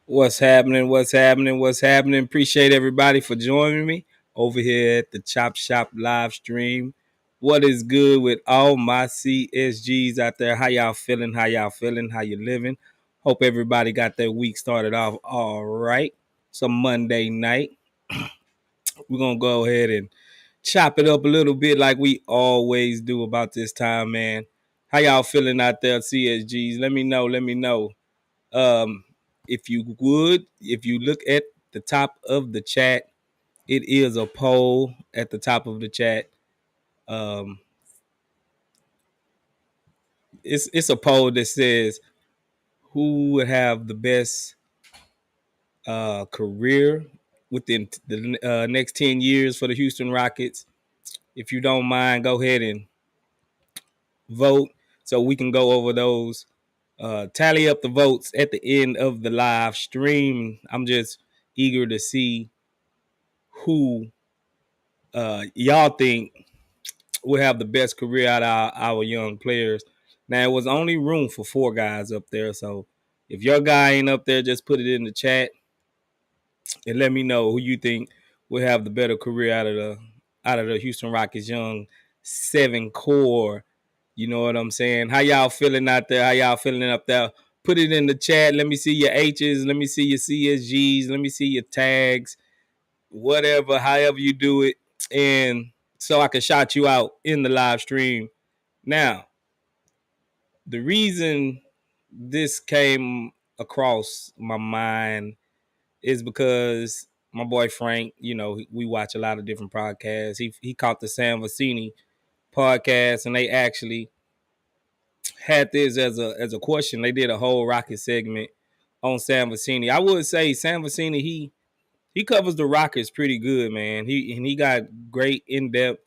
What's happening? What's happening? What's happening? Appreciate everybody for joining me over here at the Chop Shop live stream. What is good with all my CSGs out there? How y'all feeling? How y'all feeling? How you living? Hope everybody got their week started off all right. It's a Monday night. We're gonna go ahead and chop it up a little bit like we always do about this time, man. How y'all feeling out there, CSGs? Let me know. Let me know. Um, if you would, if you look at the top of the chat, it is a poll at the top of the chat. Um, it's a poll that says who would have the best career within the next 10 years for the Houston Rockets. If you don't mind, go ahead and vote so we can go over those. Tally up the votes at the end of the live stream. I'm just eager to see who y'all think will have the best career out of our young players. Now, it was only room for four guys up there. So if your guy ain't up there, just put it in the chat and let me know who you think will have the better career out of the Houston Rockets young seven core. You know what I'm saying? How y'all feeling out there? How y'all feeling up there? Put it in the chat. Let me see your H's. Let me see your CSGs. Let me see your tags. Whatever, however you do it. And so I can shout you out in the live stream. Now, the reason this came across my mind is because my boy Frank, we watch a lot of different podcasts. He caught the Sam Vecini podcast, and they actually had this as a question. They did a whole Rocket segment on Sam Vecini. I would say Sam Vecini, he covers the Rockets pretty good, man. He got great in depth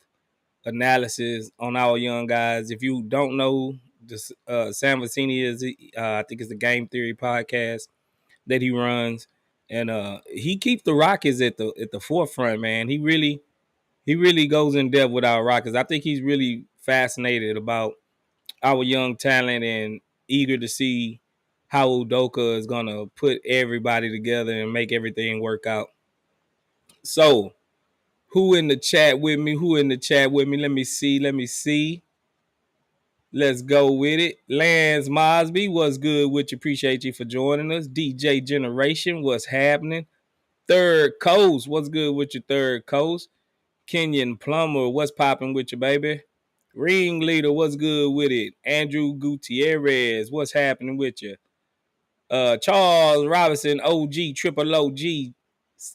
analysis on our young guys. If you don't know, this Sam Vecini is, I think it's the Game Theory podcast that he runs, and he keeps the Rockets at the forefront. Man, he really goes in depth with our Rockets. I think he's really fascinated about our young talent and eager to see how Udoka is gonna put everybody together and make everything work out. So, who in the chat with me? Who in the chat with me? Let me see. Let me see. Let's go with it. Lance Mosby, what's good with you? Appreciate you for joining us. DJ Generation, what's happening? Third Coast, what's good with you, Third Coast? Kenyon Plumber, what's popping with you, baby? Ringleader, what's good with it? Andrew Gutierrez, what's happening with you? Charles Robinson, OG, Triple OG.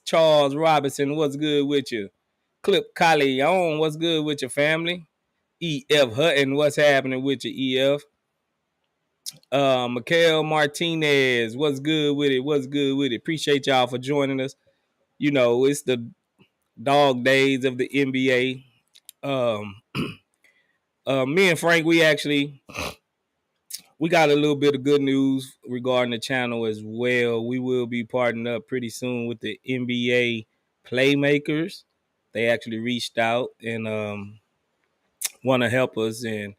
Charles Robinson, what's good with you? Clip Callejon, what's good with your family? EF Hutton, what's happening with you, EF? Mikael Martinez, what's good with it? What's good with it? Appreciate y'all for joining us. It's the dog days of the NBA. Me and Frank, we got a little bit of good news regarding the channel as well. We will be partnering up pretty soon with the NBA Playmakers. They actually reached out and want to help us and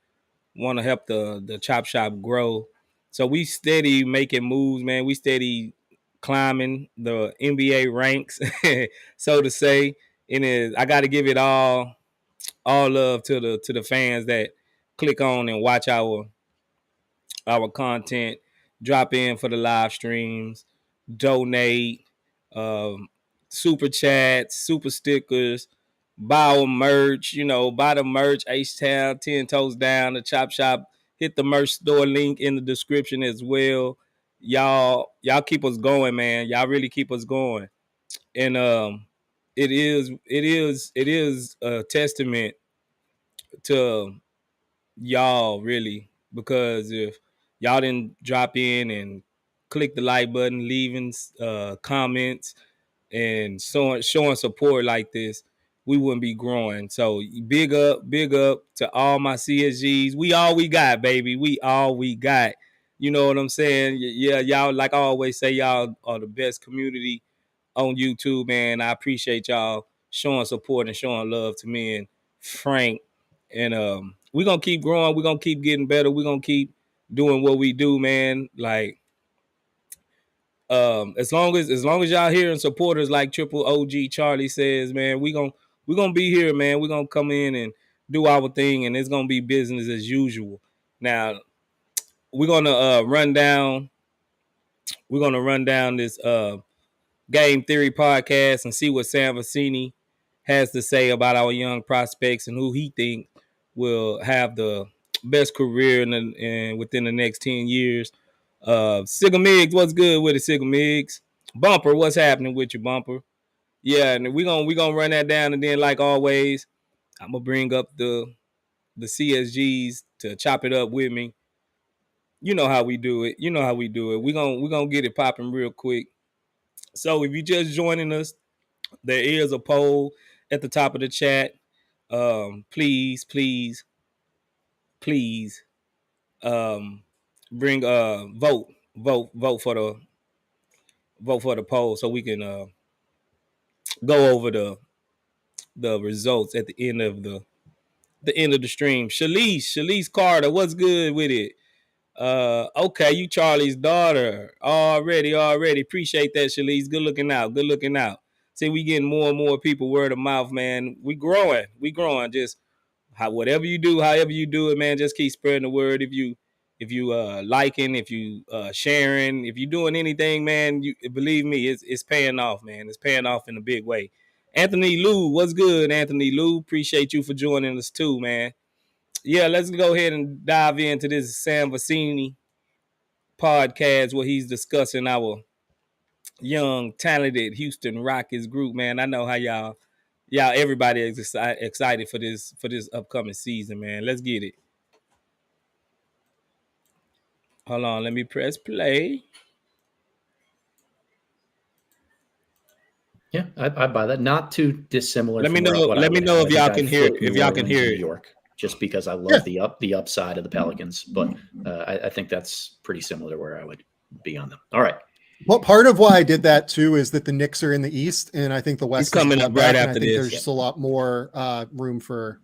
want to help the chop shop grow. So we steady making moves, man. We steady climbing the NBA ranks, so to say. And I got to give it all love to the fans that click on and watch our content, drop in for the live streams, donate, um, super chats, super stickers, buy our merch, buy the merch, H-Town, 10 Toes Down, the Chop Shop. Hit the merch store link in the description as well. Y'all keep us going, man. Y'all really keep us going. And it is a testament to y'all really, because if y'all didn't drop in and click the like button, leaving comments and showing support like this, we wouldn't be growing. So big up to all my CSGs. We all we got, baby. We all we got. You know what I'm saying? Yeah, y'all, like I always say, y'all are the best community on YouTube, man. I appreciate y'all showing support and showing love to me and Frank. And we're gonna keep growing, we're gonna keep getting better, we're gonna keep doing what we do, man. Like, As long as y'all here and supporters like Triple OG Charlie says, man, we gonna be here, man. We're gonna come in and do our thing, and it's gonna be business as usual. Now we're gonna run down this game theory podcast and see what Sam Vecini has to say about our young prospects and who he thinks will have the best career within the next 10 years. Sigga Miggs, what's good with it, Sigga Miggs? Bumper, what's happening with you, Bumper? Yeah, and we gonna run that down, and then like always, I'm gonna bring up the CSGs to chop it up with me. You know how we do it. We gonna get it popping real quick. So if you just joining us, there is a poll at the top of the chat. Please, bring vote for the poll so we can go over the results at the end of the stream. Shalice Carter, what's good with it? Okay, you Charlie's daughter already. Appreciate that, Shalice. Good looking out. See, we getting more and more people word of mouth, man. We growing. Just whatever you do, however you do it, man. Just keep spreading the word. If you liking, if you sharing, if you doing anything, man, you believe me, it's paying off, man. It's paying off in a big way. Anthony Lou, what's good, Anthony Lou? Appreciate you for joining us too, man. Yeah, let's go ahead and dive into this Sam Vecini podcast where he's discussing our young, talented Houston Rockets group, man. I know how y'all everybody is excited for this upcoming season, man. Let's get it. Hold on, let me press play. Yeah, I buy that. Not too dissimilar. Let me know if y'all can hear it. If y'all can hear it. New York, just because I love the upside of the Pelicans, but I think that's pretty similar to where I would be on them. All right. Well, part of why I did that too is that the Knicks are in the East, and I think the West is coming up right after this. There's just a lot more room for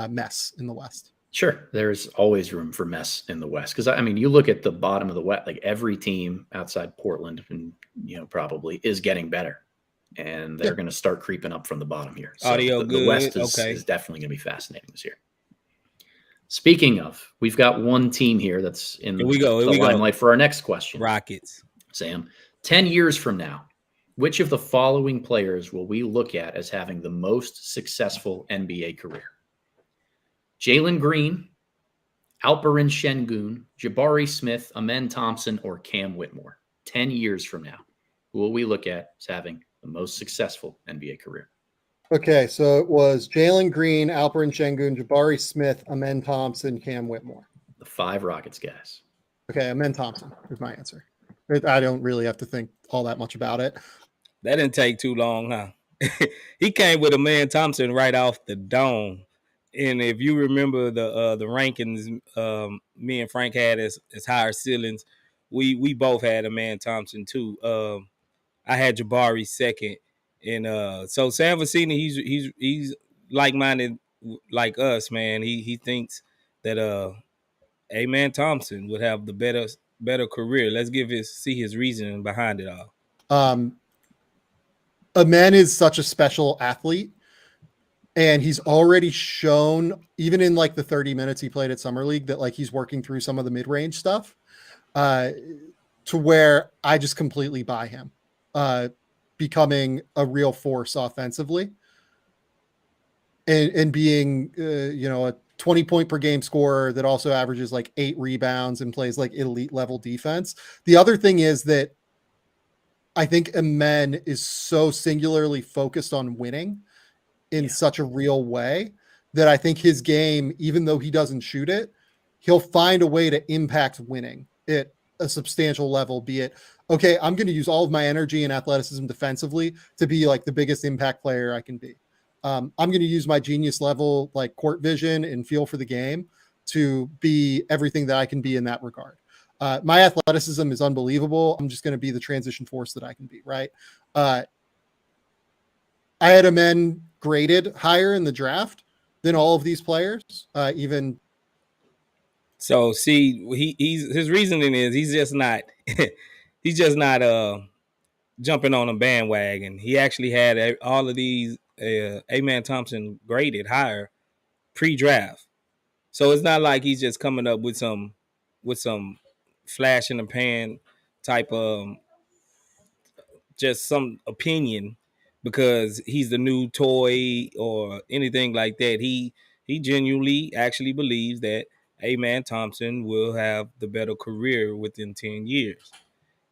mess in the West. Sure, there's always room for mess in the West because I mean, you look at the bottom of the West, like every team outside Portland, and probably is getting better, and they're going to start creeping up from the bottom here. So the West is definitely going to be fascinating this year. Speaking of, we've got one team here that's in the limelight for our next question. Rockets. Sam, 10 years from now, which of the following players will we look at as having the most successful NBA career? Jalen Green, Alperen Şengün, Jabari Smith, Amen Thompson, or Cam Whitmore? 10 years from now, who will we look at as having the most successful NBA career? Okay, so it was Jalen Green, Alperen Şengün, Jabari Smith, Amen Thompson, Cam Whitmore. The 5 Rockets guys. Okay, Amen Thompson is my answer. I don't really have to think all that much about it. That didn't take too long, huh? He came with Amen Thompson right off the dome. And if you remember the rankings, me and Frank had as higher ceilings, we both had Amen Thompson too. I had Jabari second, and so Sam Vecini, he's like-minded like us, man. He thinks that Amen Thompson would have the better career. Let's see his reasoning behind it all. Amen is such a special athlete. And he's already shown, even in like the 30 minutes he played at Summer League, that like he's working through some of the mid-range stuff to where I just completely buy him becoming a real force offensively and being, a 20 point per game scorer that also averages like 8 rebounds and plays like elite level defense. The other thing is that I think Amen is so singularly focused on winning in such a real way that I think his game, even though he doesn't shoot it, he'll find a way to impact winning at a substantial level, be it, okay, I'm going to use all of my energy and athleticism defensively to be like the biggest impact player I can be. I'm going to use my genius level, like court vision and feel for the game to be everything that I can be in that regard. My athleticism is unbelievable. I'm just going to be the transition force that I can be. Right. I had Amen graded higher in the draft than all of these players, even. So see, his reasoning is he's just not he's just not jumping on a bandwagon. He actually had all of these Amen Thompson graded higher pre-draft. So it's not like he's just coming up with some flash in the pan type just some opinion because he's the new toy or anything like that. He genuinely actually believes that Amen Thompson will have the better career within 10 years.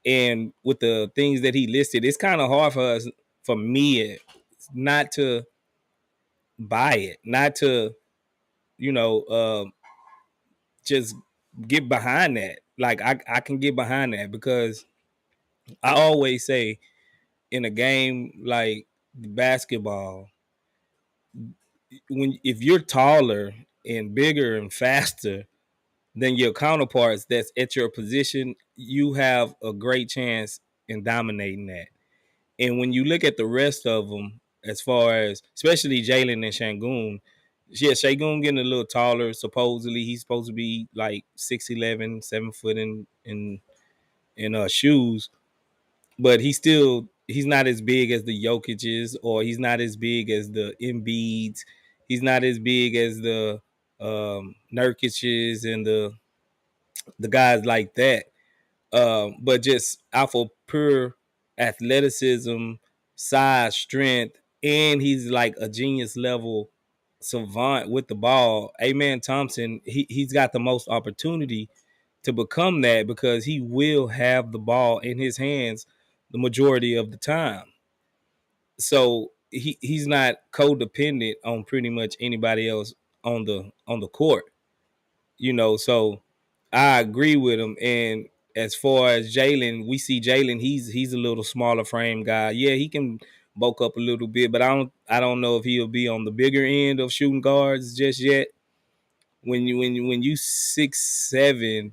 And with the things that he listed, it's kind of hard for me not to buy it, not to, you know, just get behind that. Like I can get behind that because I always say in a game like basketball, if you're taller and bigger and faster than your counterparts that's at your position, you have a great chance in dominating that. And when you look at the rest of them, as far as especially Jalen and Şengün, yeah, Şengün getting a little taller. Supposedly he's supposed to be like 6'11", 7 foot in shoes, but he's not as big as the Jokic's, or he's not as big as the Embiid's. He's not as big as the Nurkic's and the guys like that. But just off of pure athleticism, size, strength, and he's like a genius level savant with the ball. Amen Thompson, he's got the most opportunity to become that because he will have the ball in his hands the majority of the time. So he's not codependent on pretty much anybody else on the court, so I agree with him. And as far as Jalen, we see Jalen, he's a little smaller frame guy. Yeah, he can bulk up a little bit, but I don't know if he'll be on the bigger end of shooting guards just yet. When you 6'7"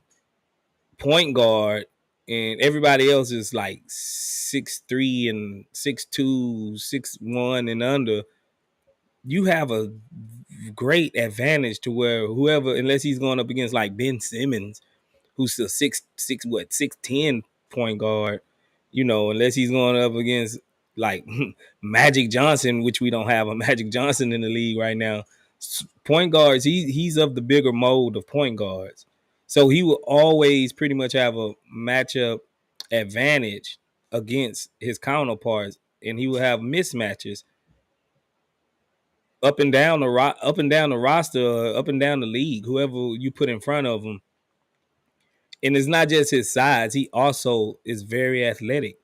point guard and everybody else is like 6'3" and 6'2", 6'1" and under, you have a great advantage to where whoever, unless he's going up against like Ben Simmons, who's a 6'10" point guard, unless he's going up against like Magic Johnson, which we don't have a Magic Johnson in the league right now. Point guards, he's of the bigger mold of point guards. So he will always pretty much have a matchup advantage against his counterparts, and he will have mismatches up and down the roster, up and down the league, whoever you put in front of him. And it's not just his size; he also is very athletic,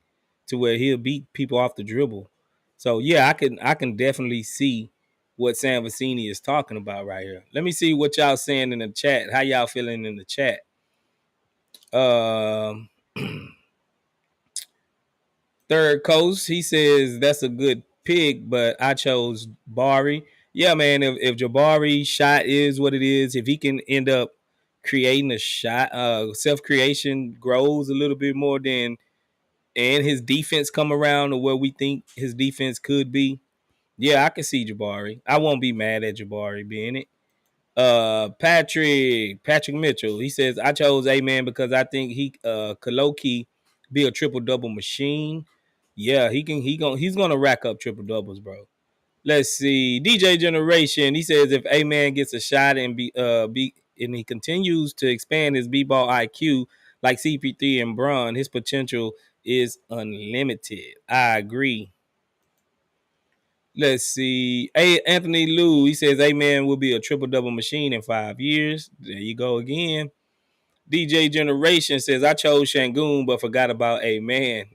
to where he'll beat people off the dribble. So yeah, I can definitely see what Sam Vecini is talking about right here. Let me see what y'all saying in the chat. How y'all feeling in the chat? Um, Third Coast, he says that's a good pick, but I chose Bari. Yeah, man, if Jabari's shot is what it is, if he can end up creating a shot, self-creation grows a little bit more than, and his defense come around to where we think his defense could be, yeah, I can see Jabari. I won't be mad at Jabari being it. Patrick Mitchell, he says I chose Amen because I think he could low key be a triple double machine. Yeah, he's gonna rack up triple doubles, bro. Let's see. DJ Generation, he says if Amen gets a shot and and he continues to expand his b-ball IQ like CP3 and Bron, his potential is unlimited. I agree. Let's see. Anthony Liu, he says Amen will be a triple double machine in 5 years. There you go again. DJ Generation says I chose Şengün but forgot about Amen.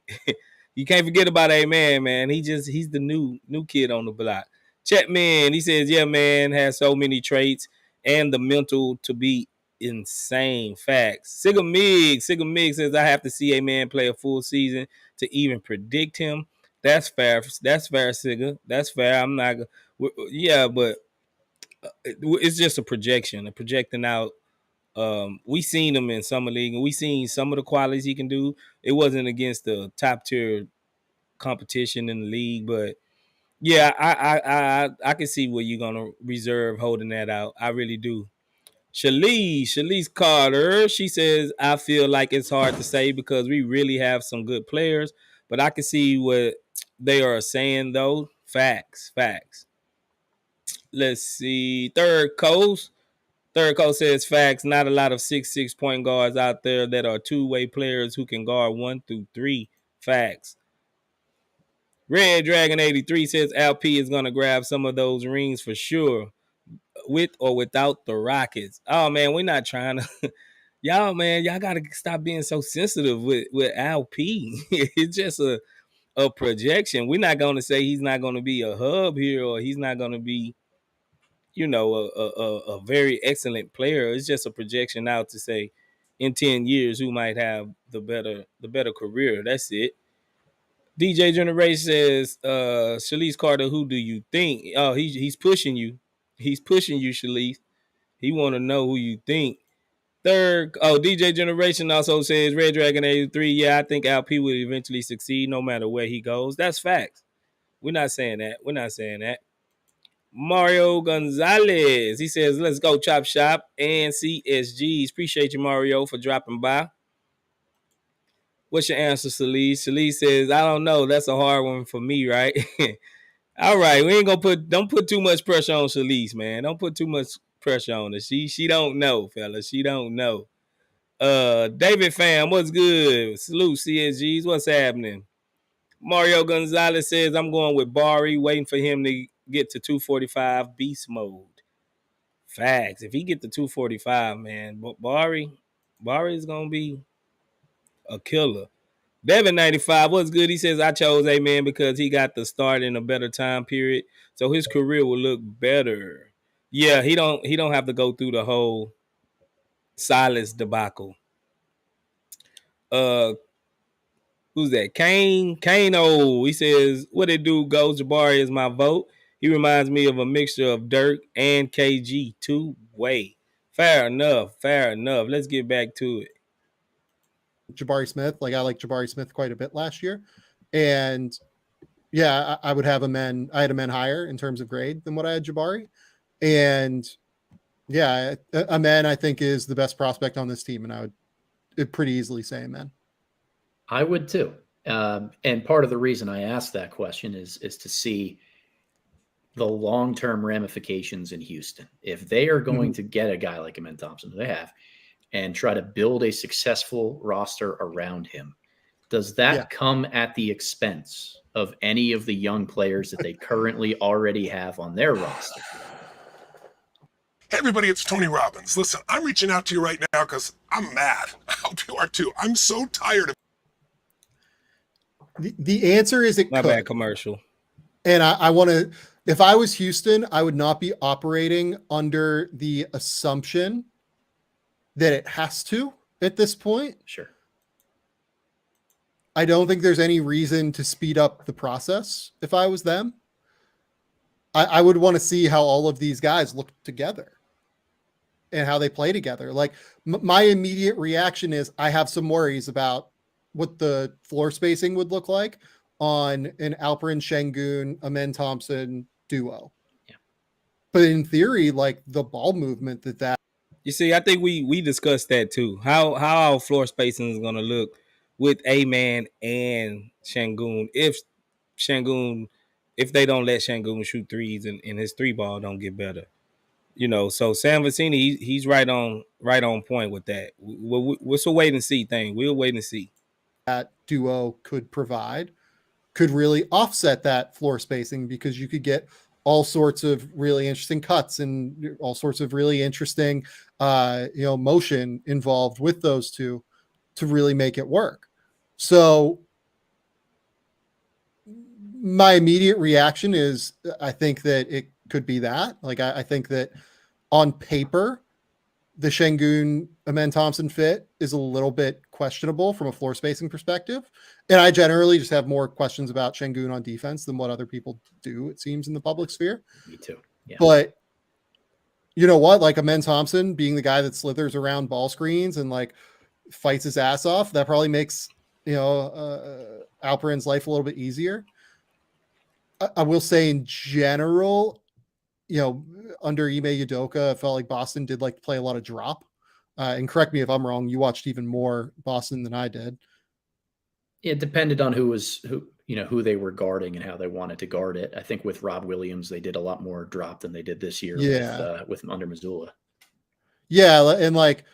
You can't forget about Amen, man. He's the new kid on the block. Chetman, he says, yeah, man, has so many traits and the mental to be insane. Facts. Sig Mig says I have to see Amen play a full season to even predict him. That's fair. That's fair, Sigga. That's fair. I'm not. Yeah, but it's just a projection, projecting out. We seen him in summer league, and we seen some of the qualities he can do. It wasn't against the top tier competition in the league, but yeah, I can see where you're gonna reserve holding that out. I really do. Shalise Carter, she says, I feel like it's hard to say because we really have some good players, but I can see what they are saying, though. Facts. Let's see. Third Coast says facts. Not a lot of 6'6" point guards out there that are two-way players who can guard 1 through 3. Facts. Red Dragon 83 says LP is going to grab some of those rings for sure, with or without the Rockets. Oh, man, we're not trying to. Y'all got to stop being so sensitive with LP. It's just a projection. We're not going to say he's not going to be a hub here or he's not going to be, a very excellent player. It's just a projection out to say in 10 years who might have the better career. That's it. DJ Generation says, Shalise Carter, who do you think? Oh, he's pushing you. He's pushing you, Shalise. He want to know who you think. Third, DJ Generation also says Red Dragon 83. Yeah, I think LP will eventually succeed no matter where he goes. That's facts. We're not saying that. Mario Gonzalez. He says, let's go Chop Shop and CSGs. Appreciate you, Mario, for dropping by. What's your answer, Shalise? Shalise says, I don't know. That's a hard one for me, right? All right. We ain't gonna don't put too much pressure on Shalise, man. Don't put too much pressure on her. She don't know, fellas. She don't know. David Fam, what's good? Salute CSGs. What's happening? Mario Gonzalez says, I'm going with Bari, waiting for him to get to 245 beast mode. Facts. If he get to 245, man, Bari is gonna be a killer. Devin 95, what's good? He says, I chose Amen because he got the start in a better time period, so his career will look better. Yeah, he don't have to go through the whole Silas debacle. Who's that? Kano. He says, what it do, go? Jabari is my vote. He reminds me of a mixture of Dirk and KG. Two-way. Fair enough. Let's get back to it. Jabari Smith. Like, I like Jabari Smith quite a bit last year. And yeah, I would have I had Amen higher in terms of grade than what I had Jabari. And yeah, Amen, I think, is the best prospect on this team. And I would pretty easily say Amen. I would too. And part of the reason I asked that question is to see the long-term ramifications in Houston. If they are going to get a guy like Amen Thompson, they have, and try to build a successful roster around him, does that come at the expense of any of the young players that they currently already have on their roster? Hey everybody, it's Tony Robbins. Listen, I'm reaching out to you right now because I'm mad. I hope you are too. I'm so tired of the answer is it My could. bad commercial. And I want to, if I was Houston, I would not be operating under the assumption that it has to at this point. Sure. I don't think there's any reason to speed up the process if I was them. I would want to see how all of these guys look together and how they play together. Like, my immediate reaction is I have some worries about what the floor spacing would look like on an Alperen Şengün, Amen Thompson duo. Yeah. But in theory, like, the ball movement that You see, I think we discussed that too. How our floor spacing is gonna look with Amen and Şengün if they don't let Şengün shoot threes and his three ball don't get better. So Sam Vecini, he's right on point with that. We're a wait and see thing. We'll wait and see. that duo could provide could really offset that floor spacing, because you could get all sorts of really interesting cuts and all sorts of really interesting motion involved with those two to really make it work. So my immediate reaction is I think that it could be that. Like, I think that on paper, the Şengün Amen Thompson fit is a little bit questionable from a floor spacing perspective. And I generally just have more questions about Şengün on defense than what other people do, it seems, in the public sphere. Me too. Yeah. But you know what? Like, Amen Thompson being the guy that slithers around ball screens and like fights his ass off, that probably makes Alperen's life a little bit easier. I will say in general, under Ime Udoka, I felt like Boston did like play a lot of drop. And correct me if I'm wrong, you watched even more Boston than I did. It depended on who they were guarding and how they wanted to guard it. I think with Rob Williams, they did a lot more drop than they did this year with under Missoula. Yeah, and like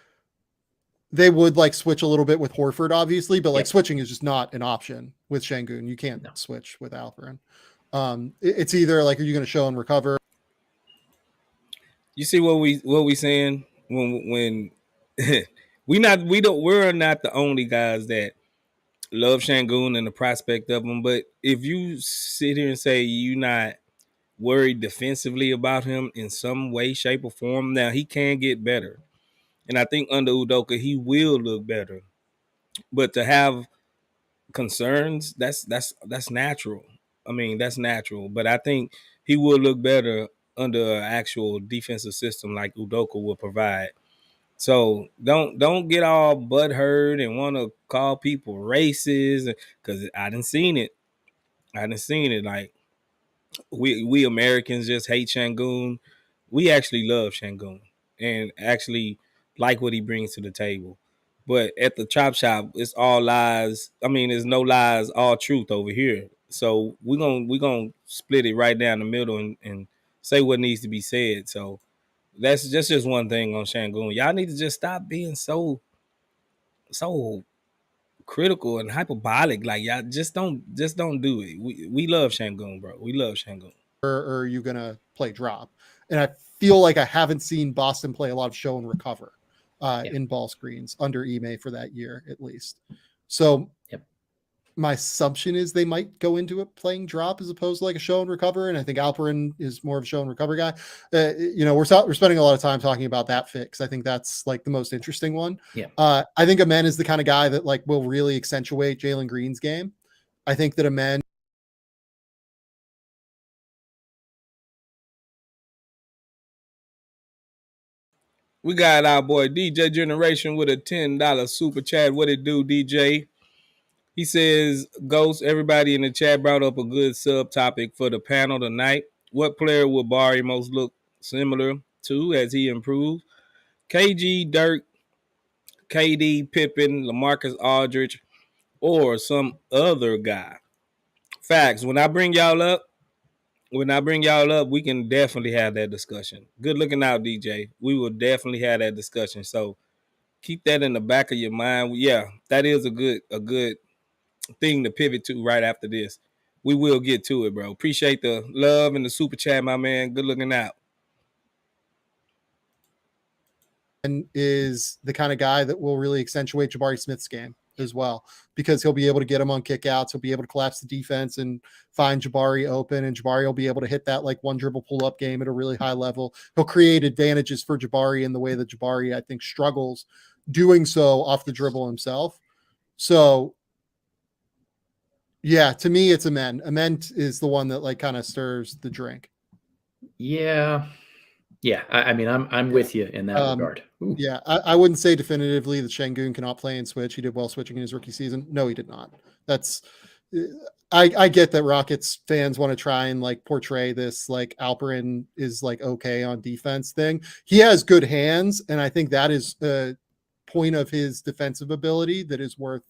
they would like switch a little bit with Horford, obviously, but like switching is just not an option with Şengün. You can't switch with Alperen. It's either like, are you going to show and recover? You see what we saying when we're not the only guys that love Şengün and the prospect of him, but if you sit here and say you're not worried defensively about him in some way, shape, or form, now he can get better, and I think under Udoka he will look better. But to have concerns, that's natural. I mean, that's natural. But I think he will look better under an actual defensive system like Udoka will provide. So don't get all butthurt and want to call people racist, because I didn't seen it. Like we Americans just hate Şengün. We actually love Şengün and actually like what he brings to the table. But at the chop shop, it's all lies. I mean, there's no lies, all truth over here. So we're gonna split it right down the middle and say what needs to be said. So that's just one thing on Şengün. Y'all need to just stop being so critical and hyperbolic. Like, y'all just don't do it. We love Şengün, bro. We love Şengün. Or are you gonna play drop? And I feel like I haven't seen Boston play a lot of show and recover in ball screens under Ime for that year, at least. So my assumption is they might go into it playing drop as opposed to like a show and recover. And I think Alperen is more of a show and recover guy. We're spending a lot of time talking about that fit because I think that's like the most interesting one. I think Amen is the kind of guy that like will really accentuate Jalen Green's game. I think that Amen We got our boy DJ Generation with a $10 super chat. What it do, DJ? He says, Ghost, everybody in the chat brought up a good subtopic for the panel tonight. What player will Barry most look similar to as he improves? KG, Dirk, KD, Pippen, LaMarcus Aldridge, or some other guy? Facts. When I bring y'all up, we can definitely have that discussion. Good looking out, DJ. We will definitely have that discussion. So keep that in the back of your mind. Yeah, that is a good thing to pivot to right after this. We will get to it, bro. Appreciate the love and the super chat, my man. Good looking out. And is the kind of guy that will really accentuate Jabari Smith's game as well, because he'll be able to get him on kickouts. He'll be able to collapse the defense and find Jabari open, and Jabari will be able to hit that like one dribble pull up game at a really high level. He'll create advantages for Jabari in the way that Jabari, I think, struggles doing so off the dribble himself. So yeah, to me, it's Amen. Amen is the one that like kind of stirs the drink. Yeah. I mean, I'm with you in that regard. Ooh. Yeah, I wouldn't say definitively that Şengün cannot play and switch. He did well switching in his rookie season. No, he did not. That's I get that Rockets fans want to try and like portray this like Alperen is like okay on defense thing. He has good hands, and I think that is a point of his defensive ability that is worth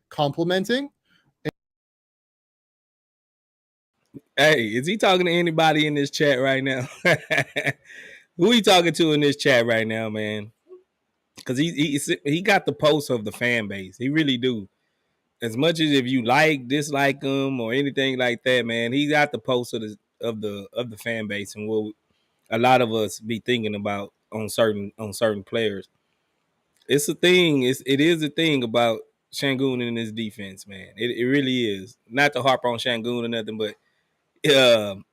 complimenting. Hey, is he talking to anybody in this chat right now? Who he talking to in this chat right now, man? Because he got the pulse of the fan base. He really do. As much as if you dislike him or anything like that, man, he got the pulse of the fan base and what a lot of us be thinking about on certain players. It's a thing. It is a thing about Şengün in his defense, man. It really is. Not to harp on Şengün or nothing, but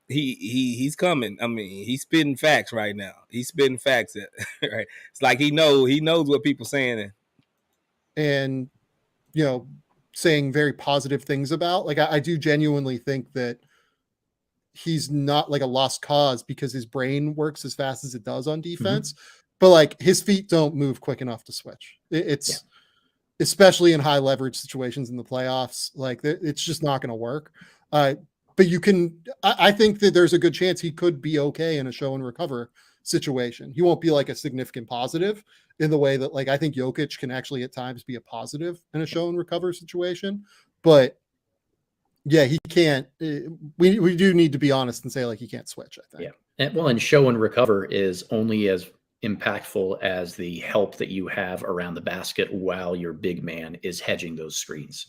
he's coming. I mean, he's spitting facts right now. He's spitting facts. Right? It's like he knows what people saying, and saying very positive things about. Like I do genuinely think that he's not like a lost cause because his brain works as fast as it does on defense, but like his feet don't move quick enough to switch. It's especially in high leverage situations in the playoffs. Like it's just not going to work. but you can. I think that there's a good chance he could be okay in a show and recover situation. He won't be like a significant positive in the way that, like, I think Jokic can actually at times be a positive in a show and recover situation, but yeah, he can't. We do need to be honest and say, like, he can't switch, I think. Yeah. And show and recover is only as impactful as the help that you have around the basket while your big man is hedging those screens.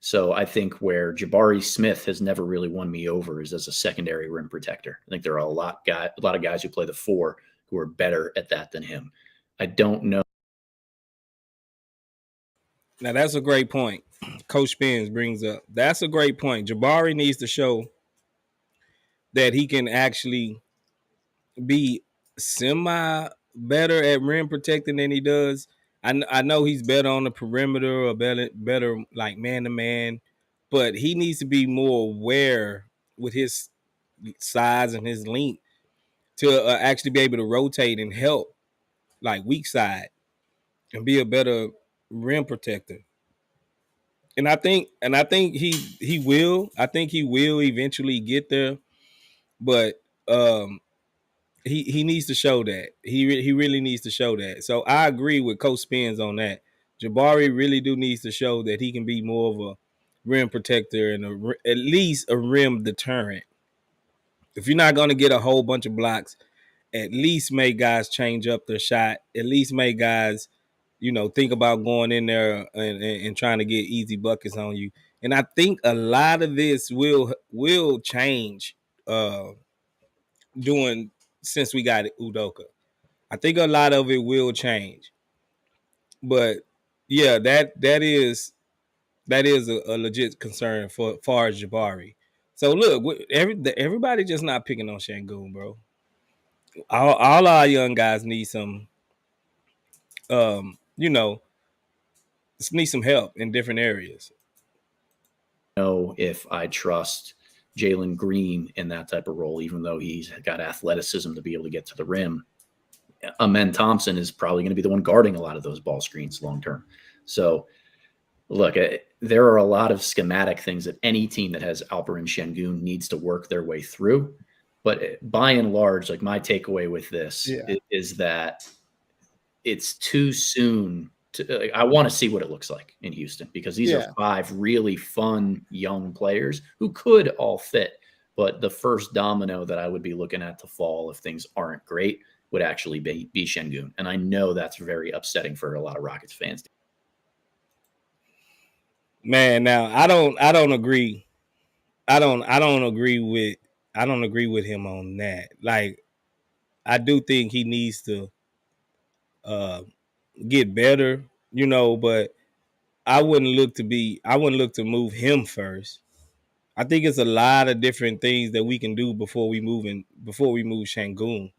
So I think where Jabari Smith has never really won me over is as a secondary rim protector. I think there are a lot of guys who play the 4 who are better at that than him. I don't know. Now, that's a great point. Coach Spence brings up. That's a great point. Jabari needs to show that he can actually be semi better at rim protecting than he does. I know he's better on the perimeter or better like man to man, but he needs to be more aware with his size and his length to actually be able to rotate and help like weak side and be a better rim protector. And I think he will. I think he will eventually get there, but he needs to show that. He really needs to show that. So I agree with Coach Spence on that. Jabari really needs to show that he can be more of a rim protector and at least a rim deterrent. If you're not going to get a whole bunch of blocks, at least make guys change up their shot. At least make guys, think about going in there and trying to get easy buckets on you. And I think a lot of this will change doing since we got Udoka. I think a lot of it will change. But yeah, that is a legit concern for far as Jabari. So look, everybody just not picking on Şengün, bro. All our young guys need some need some help in different areas. Know if I trust Jalen Green in that type of role, even though he's got athleticism to be able to get to the rim. Amen Thompson is probably going to be the one guarding a lot of those ball screens long term. So, look, there are a lot of schematic things that any team that has alperen şengün needs to work their way through. But by and large, like my takeaway with this is that it's too soon. I want to see what it looks like in Houston because these are 5 really fun young players who could all fit. But the first domino that I would be looking at to fall if things aren't great would actually be Şengün. And I know that's very upsetting for a lot of Rockets fans. Man, now I don't agree. I don't agree with him on that. Like, I do think he needs to get better, but I wouldn't look to move him first. I think it's a lot of different things that we can do before we move Şengün.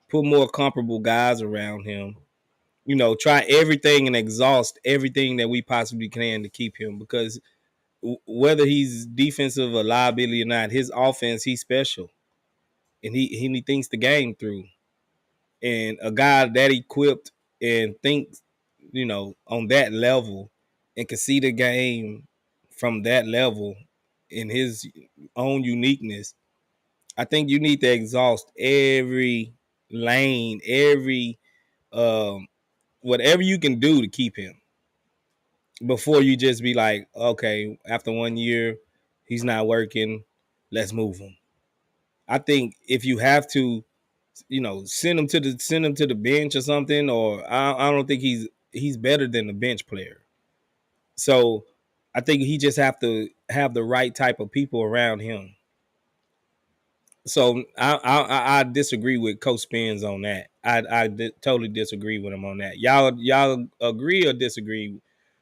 Put more comparable guys around him. Try everything and exhaust everything that we possibly can to keep him, because whether he's defensive or liability or not, his offense, he's special. And he thinks the game through. And a guy that equipped and thinks, on that level and can see the game from that level in his own uniqueness, I think you need to exhaust every lane, every whatever you can do to keep him before you just be like, okay, after 1 year, he's not working, let's move him. I think if you have to, send him to the bench or something, or I don't think he's better than the bench player. So I think he just have to have the right type of people around him. So I disagree with Coach Spence on that. I totally disagree with him on that. Y'all agree or disagree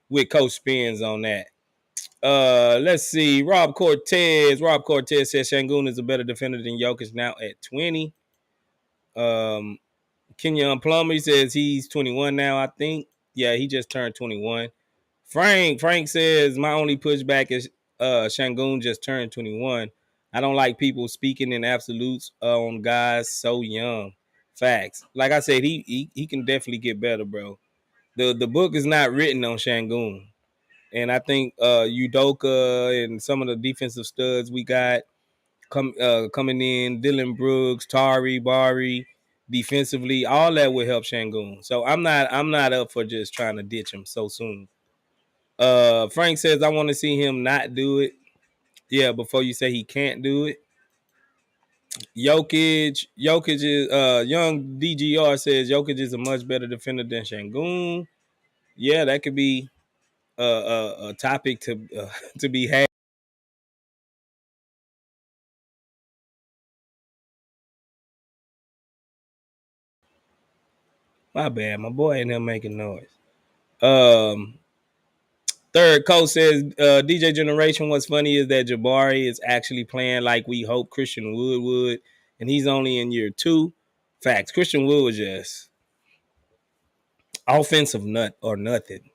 with Coach Spence on that? Let's see. Rob Cortez says Şengün is a better defender than Jokic now at 20. Kenyon Plummer says he's 21 now, I think. Yeah, he just turned 21. Frank says my only pushback is Şengün just turned 21. I don't like people speaking in absolutes on guys so young. Facts. Like I said, he can definitely get better, bro. The book is not written on Şengün. And I think Udoka and some of the defensive studs we got, coming in, Dylan Brooks, Tari, Bari, defensively, all that would help Şengün. So I'm not up for just trying to ditch him so soon. Frank says I want to see him not do it. Yeah, before you say he can't do it. Jokic is young DGR says Jokic is a much better defender than Şengün. Yeah, that could be a topic to to be had. My bad, my boy ain't here making noise. Third coach says DJ Generation. What's funny is that Jabari is actually playing like we hope Christian Wood would, and he's only in year 2. Facts. Christian Wood was just offensive nut or nothing.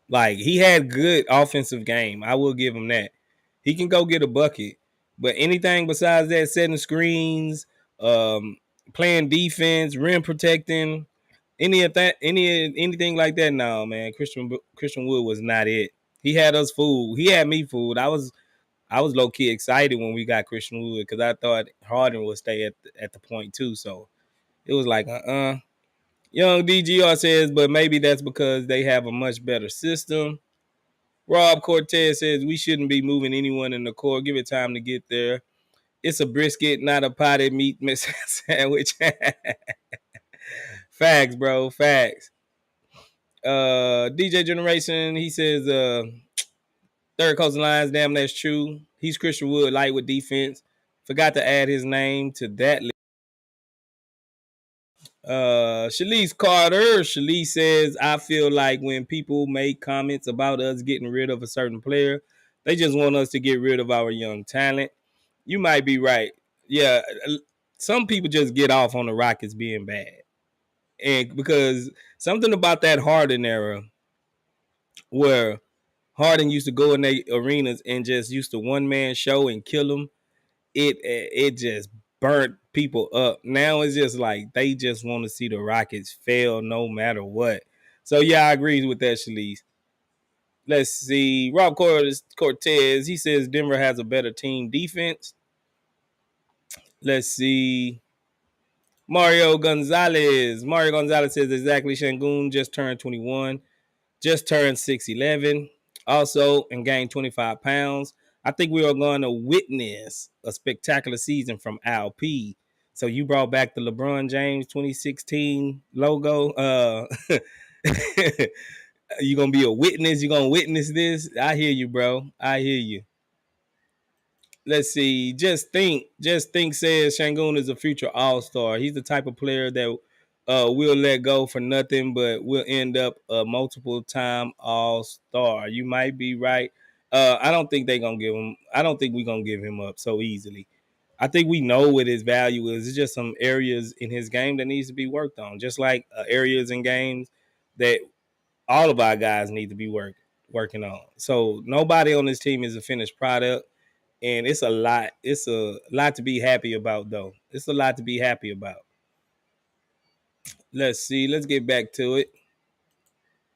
Like he had good offensive game. I will give him that. He can go get a bucket, but anything besides that, setting screens, playing defense, rim protecting, anything like that, no, man. Christian Wood was not it. He had us fooled. He had me fooled. I was low key excited when we got Christian Wood because I thought Harden would stay at the point too. So it was like, Young DGR says, but maybe that's because they have a much better system. Rob Cortez says we shouldn't be moving anyone in the court. Give it time to get there. It's a brisket, not a potted meat sandwich. Facts, bro. Facts. DJ Generation, he says, third coast lines, damn, that's true. He's Christian Wood, light with defense. Forgot to add his name to that list. Shalise Carter. Shalise says, I feel like when people make comments about us getting rid of a certain player, they just want us to get rid of our young talent. You might be right. Yeah, some people just get off on the Rockets being bad. And because something about that Harden era where Harden used to go in their arenas and just used to one-man show and kill them, it just burnt people up. Now it's just like they just want to see the Rockets fail no matter what. So yeah, I agree with that, Shalise. Let's see. Rob Cortez, he says Denver has a better team defense. Let's see. Mario Gonzalez says exactly. Şengün just turned 21, just turned 6'11", also and gained 25 pounds. I think we are going to witness a spectacular season from Al P. So you brought back the LeBron James 2016 logo. You're going to be a witness. You're going to witness this. I hear you, bro. I hear you. Let's see. Just think says Şengün is a future all-star. He's the type of player that we'll let go for nothing, but will end up a multiple-time all-star. You might be right. I don't think they're gonna give him. I don't think we're gonna give him up so easily. I think we know what his value is. It's just some areas in his game that needs to be worked on. Just like areas in games that all of our guys need to be working on. So nobody on this team is a finished product. And it's a lot to be happy about, though. It's a lot to be happy about. Let's see. Let's get back to it.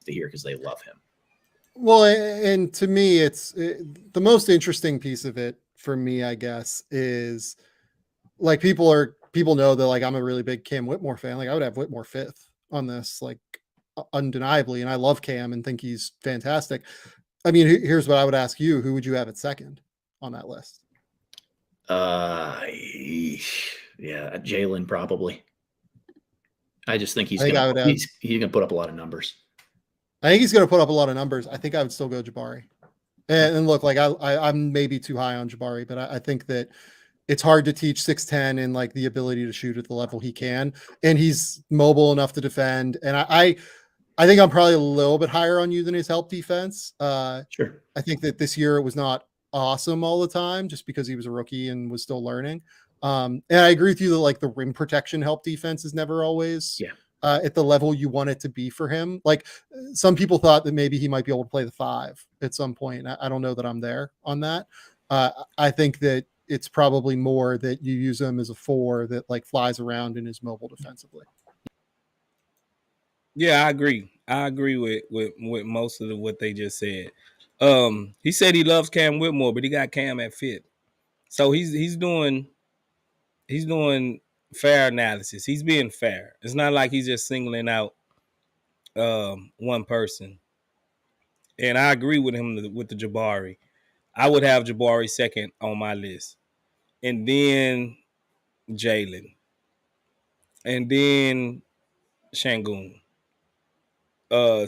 To hear because they love him. Well, and to me, the most interesting piece of it for me, I guess, is like people know that like I'm a really big Cam Whitmore fan. Like I would have Whitmore 5th on this, like undeniably, and I love Cam and think he's fantastic. I mean, here's what I would ask you: who would you have at second on that list? Yeah, Jalen probably. I just think he's gonna put up a lot of numbers. I think he's gonna put up a lot of numbers. I think I would still go Jabari. And look, like I'm maybe too high on Jabari, but I think that it's hard to teach 6'10" and like the ability to shoot at the level he can, and he's mobile enough to defend. And I think I'm probably a little bit higher on you than his help defense. Sure. I think that this year it was not awesome all the time just because he was a rookie and was still learning. And I agree with you that like the rim protection help defense is never always at the level you want it to be for him. Like some people thought that maybe he might be able to play the 5 at some point. I don't know that I'm there on that. I think that it's probably more that you use him as a 4 that like flies around and is mobile defensively. Yeah, I agree. I agree with most of what they just said. He said he loves Cam Whitmore, but he got Cam at 5th. So he's doing fair analysis. He's being fair. It's not like he's just singling out one person. And I agree with him with the Jabari. I would have Jabari second on my list, and then Jalen, and then şengün.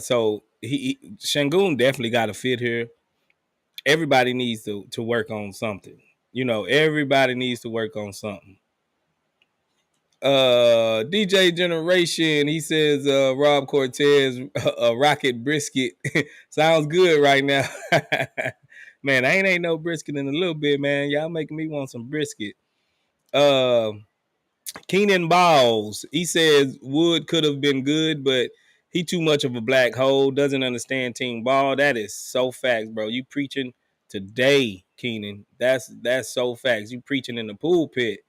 So şengün definitely got to fit here. Everybody needs to work on something. Everybody needs to work on something. DJ Generation, he says Rob Cortez, Rocket Brisket. Sounds good right now. Man, I ain't no brisket in a little bit, man. Y'all making me want some brisket. Keenan Balls, he says Wood could have been good, but he too much of a black hole, doesn't understand team ball. That is so facts, bro. You preaching today, Keenan. That's so facts. You preaching in the pulpit.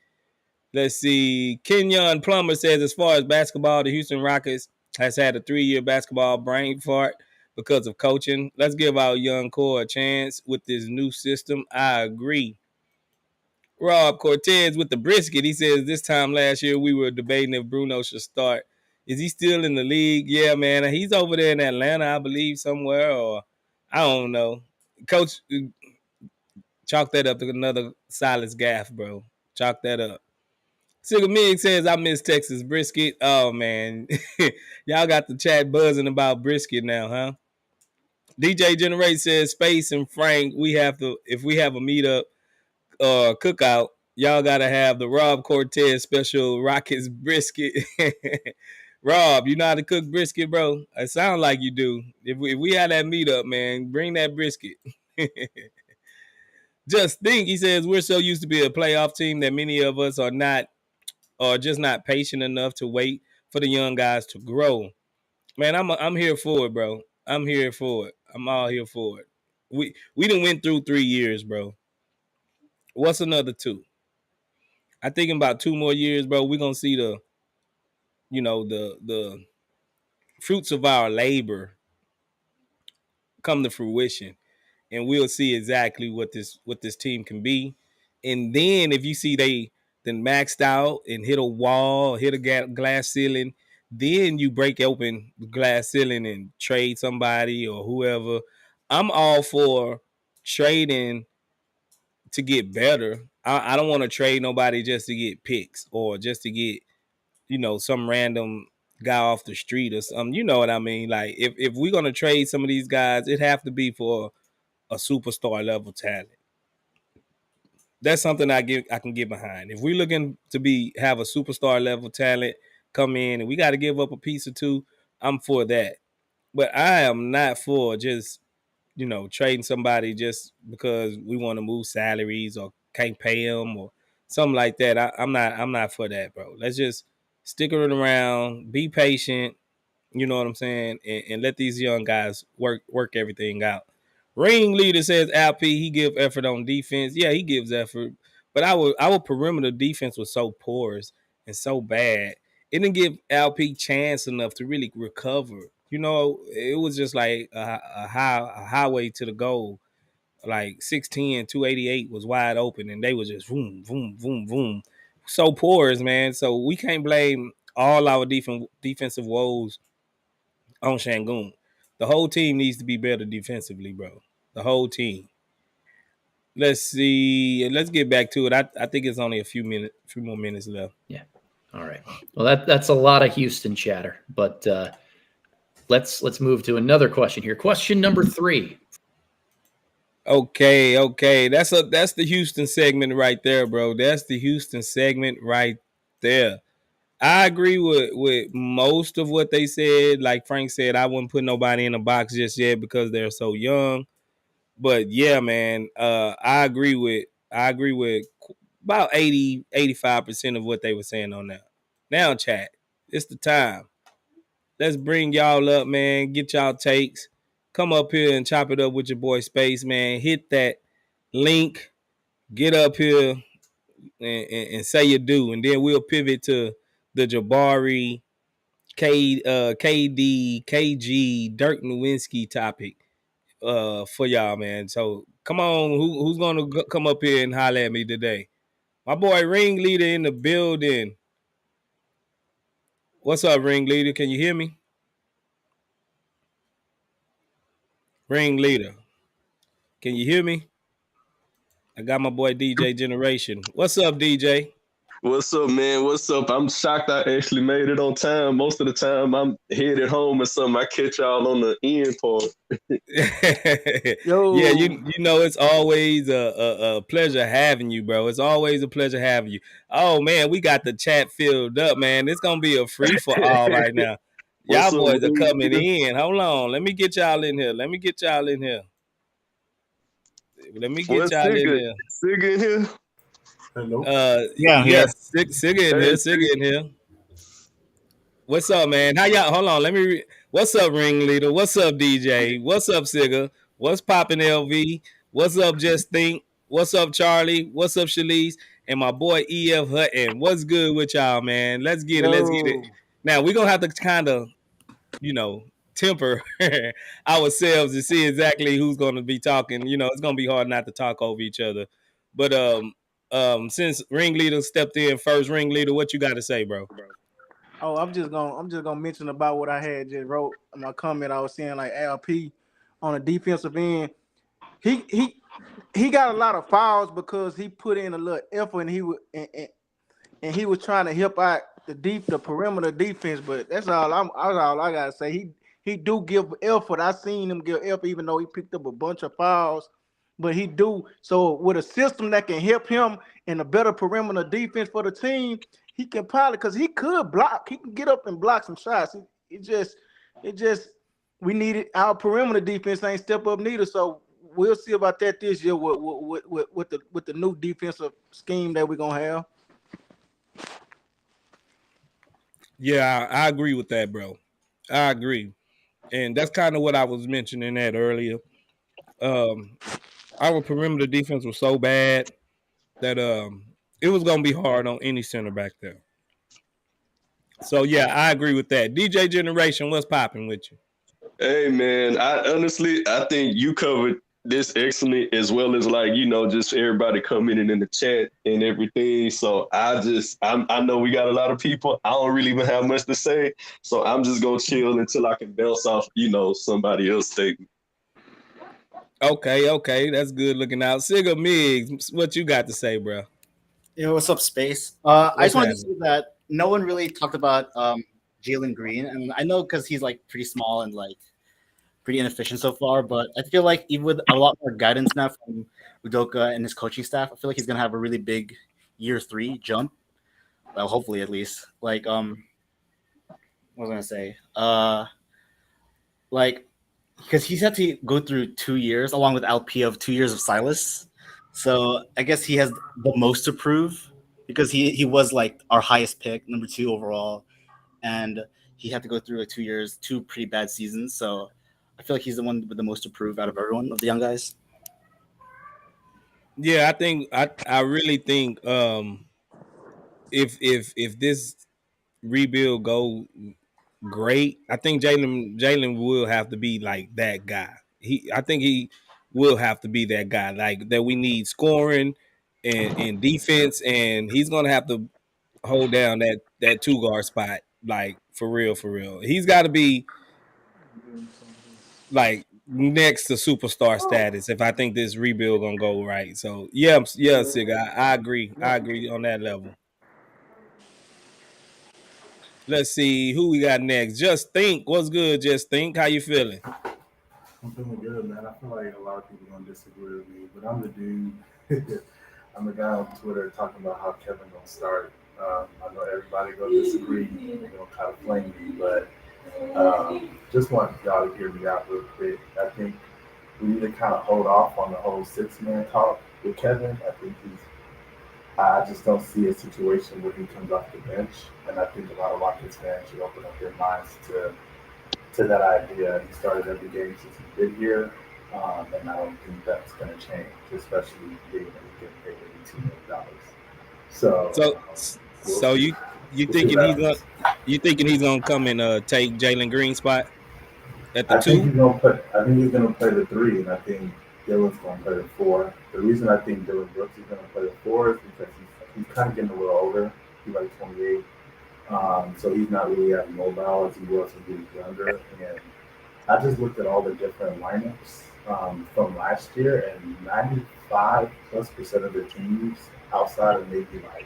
Let's see. Kenyon Plumber says, as far as basketball, the Houston Rockets has had a 3-year basketball brain fart because of coaching. Let's give our young core a chance with this new system. I agree. Rob Cortez with the brisket. He says, this time last year we were debating if Bruno should start. Is he still in the league? Yeah, man. He's over there in Atlanta, I believe, somewhere, or I don't know. Coach, chalk that up to another Silas Gaff, bro. Chalk that up. Sugar Mig says, I miss Texas brisket. Oh, man. Y'all got the chat buzzing about brisket now, huh? DJ Generate says, Space and Frank, if we have a meetup or cookout, y'all got to have the Rob Cortez special Rockets brisket. Rob, you know how to cook brisket, bro? It sounds like you do. If we had that meetup, man, bring that brisket. Just think, he says, we're so used to be a playoff team that many of us are just not patient enough to wait for the young guys to grow. Man, I'm here for it, bro. I'm here for it. I'm all here for it. We done went through 3 years, bro. What's another 2? I think in about 2 more years, bro, we're gonna see the fruits of our labor come to fruition, and we'll see exactly what this team can be. And then if you see they then maxed out and hit a wall, hit a glass ceiling, then you break open the glass ceiling and trade somebody or whoever. I'm all for trading to get better. I don't want to trade nobody just to get picks or just to get some random guy off the street or something. You know what I mean? Like if we're gonna trade some of these guys, it have to be for a superstar level talent. That's something I can get behind. If we're looking to have a superstar level talent come in and we got to give up a piece or two, I'm for that. But I am not for just trading somebody just because we want to move salaries or can't pay them or something like that. I'm not for that, bro. Let's just stick it around, be patient. You know what I'm saying, and let these young guys work everything out. Ringleader says Alp, he give effort on defense. Yeah, he gives effort. But our perimeter defense was so porous and so bad. It didn't give Alp chance enough to really recover. It was just like a highway to the goal. Like 6'10", 288 was wide open, and they was just boom, boom, boom, boom. So porous, man. So we can't blame all our defensive woes on şengün. The whole team needs to be better defensively, bro. The whole team. Let's see. Let's get back to it. I think it's only a few more minutes left. Yeah. All right. Well, that's a lot of Houston chatter, but let's move to another question here. Question number 3. Okay. That's the Houston segment right there, bro. That's the Houston segment right there. I agree with most of what they said. Like Frank said, I wouldn't put nobody in a box just yet because they're so young. But yeah, man, I agree with about 80-85% of what they were saying on that. Now, chat, it's the time. Let's bring y'all up, man. Get y'all takes. Come up here and chop it up with your boy Space, man. Hit that link. Get up here and say you do. And then we'll pivot to the Jabari, KD, KG, Dirk Nowitzki topic. for y'all, man. So come on, who's gonna come up here and holler at me today? My boy Ringleader in the building. What's up, Ringleader? Can you hear me? Ringleader, can you hear me? I got my boy DJ Generation. What's up, DJ? What's up, man? What's up? I'm shocked I actually made it on time. Most of the time, I'm headed home or something. I catch y'all on the end part. Yeah, you know it's always a pleasure having you, bro. It's always a pleasure having you. Oh man, we got the chat filled up, man. It's gonna be a free for all right now. Y'all boys are coming in. Hold on, let me get y'all in here. Let me get y'all in here. Sigga in here. Hello. Yes, Sigga in here. Sigga in here. What's up, man? How y'all? Hold on. What's up, Ringleader? What's up, DJ? What's up, Sigga? What's poppin', LV? What's up, Just Think? What's up, Charlie? What's up, Shalise? And my boy EF Hutton. What's good with y'all, man? Let's get it. Let's get it. Now we're gonna have to kind of, temper ourselves to see exactly who's gonna be talking. It's gonna be hard not to talk over each other. But since Ringleader stepped in first, Ringleader, what you got to say, bro? Oh, I'm just gonna mention about what I had just wrote in my comment. I was saying like LP on the defensive end, he got a lot of fouls because he put in a little effort and he was trying to help out the perimeter defense. But that's all I gotta say. He do give effort. I seen him give effort even though he picked up a bunch of fouls. But he do so with a system that can help him in a better perimeter defense for the team. He can probably, because he could block. He can get up and block some shots. It just we needed our perimeter defense ain't step up neither. So we'll see about that this year with the new defensive scheme that we're gonna have. Yeah, I agree with that, bro. I agree, and that's kind of what I was mentioning that earlier. Our perimeter defense was so bad that it was gonna be hard on any center back there. So yeah, I agree with that. DJ Generation, what's popping with you? Hey man, I think you covered this excellent as well as just everybody coming in the chat and everything. So I know we got a lot of people. I don't really even have much to say. So I'm just gonna chill until I can bounce off, somebody else's statement. Okay, that's good looking out. Sigga Miggs, what you got to say, bro? What's up, Space? I just wanted to say that no one really talked about Jalen Green, and I know because he's like pretty small and like pretty inefficient so far, but I feel like even with a lot more guidance now from Udoka and his coaching staff, I feel like he's gonna have a really big year 3 jump. Well, hopefully at least. Like what was I gonna say? Because he's had to go through 2 years along with LP of 2 years of Silas. So I guess he has the most to prove because he was like our highest pick, number 2 overall, and he had to go through 2 years, 2 pretty bad seasons. So I feel like he's the one with the most to prove out of everyone of the young guys. Yeah, I really think if this rebuild go great, I think Jalen will have to be like that guy. I think he will have to be that guy, like that we need scoring and defense, and he's gonna have to hold down that 2 guard spot, like for real. He's got to be like next to superstar status if I think this rebuild gonna go right. So yeah, Sigga, I agree on that level. Let's see who we got next. Just Think, what's good? Just Think, how you feeling? I'm feeling good, man. I feel like a lot of people gonna disagree with me, but I'm the dude. I'm the guy on Twitter talking about how Kevin gonna start. I know everybody gonna disagree, gonna try to flame me, but just want y'all to hear me out real quick. I think we need to kind of hold off on the whole 6-man talk with Kevin. I just don't see a situation where he comes off the bench, and I think a lot of Rockets fans should open up their minds to that idea. He started every game since he's been here, and I don't think that's going to change, especially being that he getting paid $82 million. So you thinking he's gonna come and take Jalen Green's spot? at the I think 2? he's gonna play the 3, and I think Dylan's gonna play the 4. The reason I think Dylan Brooks is gonna play the 4 is because he's kind of getting a little older. He's like 28, so he's not really as mobile as he was when he was younger. And I just looked at all the different lineups from last year, and 95+% of the teams outside of maybe like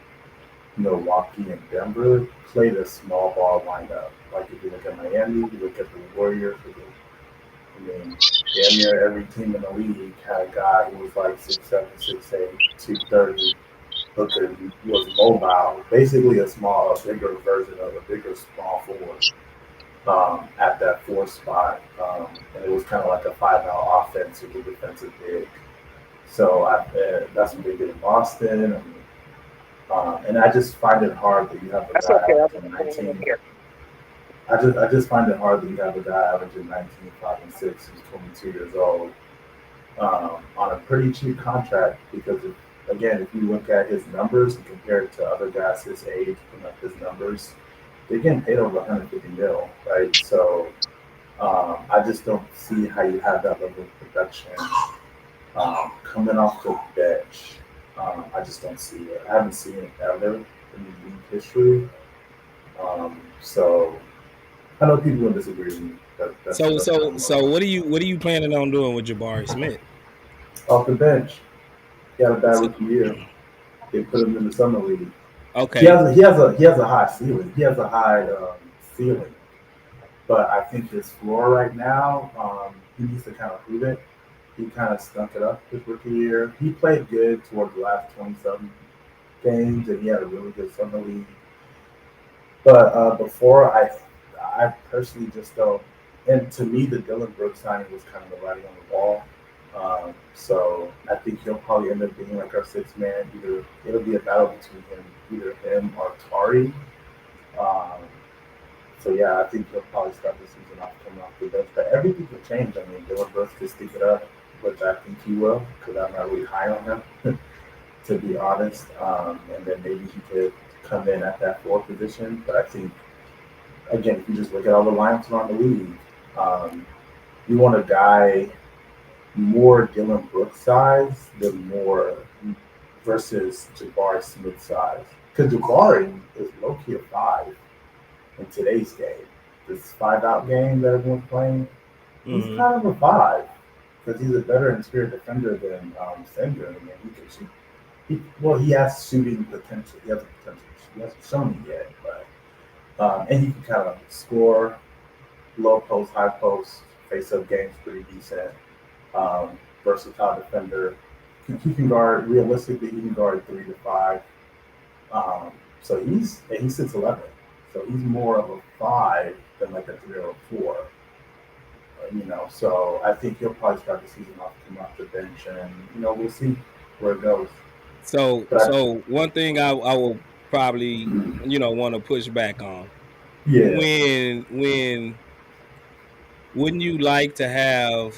Milwaukee and Denver played a small ball lineup. Like if you look at Miami, you look at the Warriors. I mean, damn near every team in the league had a guy who was like 6'7", 6'8", 230. Hooker was mobile, basically a bigger version of a bigger small forward at that 4 spot. And it was kind of like a 5-out offense with a defensive big. So that's what they did in Boston. And I just find it hard that you have a guy averaging 19. I just find it hard that you have a guy averaging 19, 5, and 6 who's 22 years old on a pretty cheap contract because if you look at his numbers and compare it to other guys his age, putting up his numbers, they're getting paid over 150 mil, right? So I just don't see how you have that level of production coming off the bench. I just don't see it. I haven't seen it ever in the league history. So I know people will disagree with me. So what are you planning on doing with Jabari Smith? Off the bench. He had a bad rookie year. They put him in the summer league. Okay. He has a high ceiling. He has a high ceiling. But I think his floor right now, he needs to kind of prove it. He kind of stunk it up his rookie year. He played good towards the last 27 games, and he had a really good summer league. But before, I personally just don't. And to me, the Dylan Brooks signing was kind of the writing on the wall. So I think he'll probably end up being like our 6th man. It'll be a battle between either him or Tari. So yeah, I think he'll probably start the season off coming off the bench. But everything could change. I mean, Dylan Brooks could stick it up, which I think he will, because I'm not really high on him, to be honest. And then maybe he could come in at that 4 position. But I think, again, if you just look at all the lineups around the league, you want a guy more Dylan Brooks size than more versus Jabari Smith size. Because Jabari is low-key a 5 in today's game. This 5-out game that everyone's playing, he's kind of a 5 because he's a better interior defender than sengun. I mean, he can shoot. He has shooting potential. He has potential. He hasn't shown it yet, but and he can kind of score low post, high post, face-up game's pretty decent. Versatile defender. He can guard, realistically, he can guard 3 to 5. So he's 6'11". So he's more of a 5 than like a 3 or a 4. So I think he'll probably start the season off, come off the bench, and we'll see where it goes. So one thing I will probably want to push back on. Yeah. When wouldn't you like to have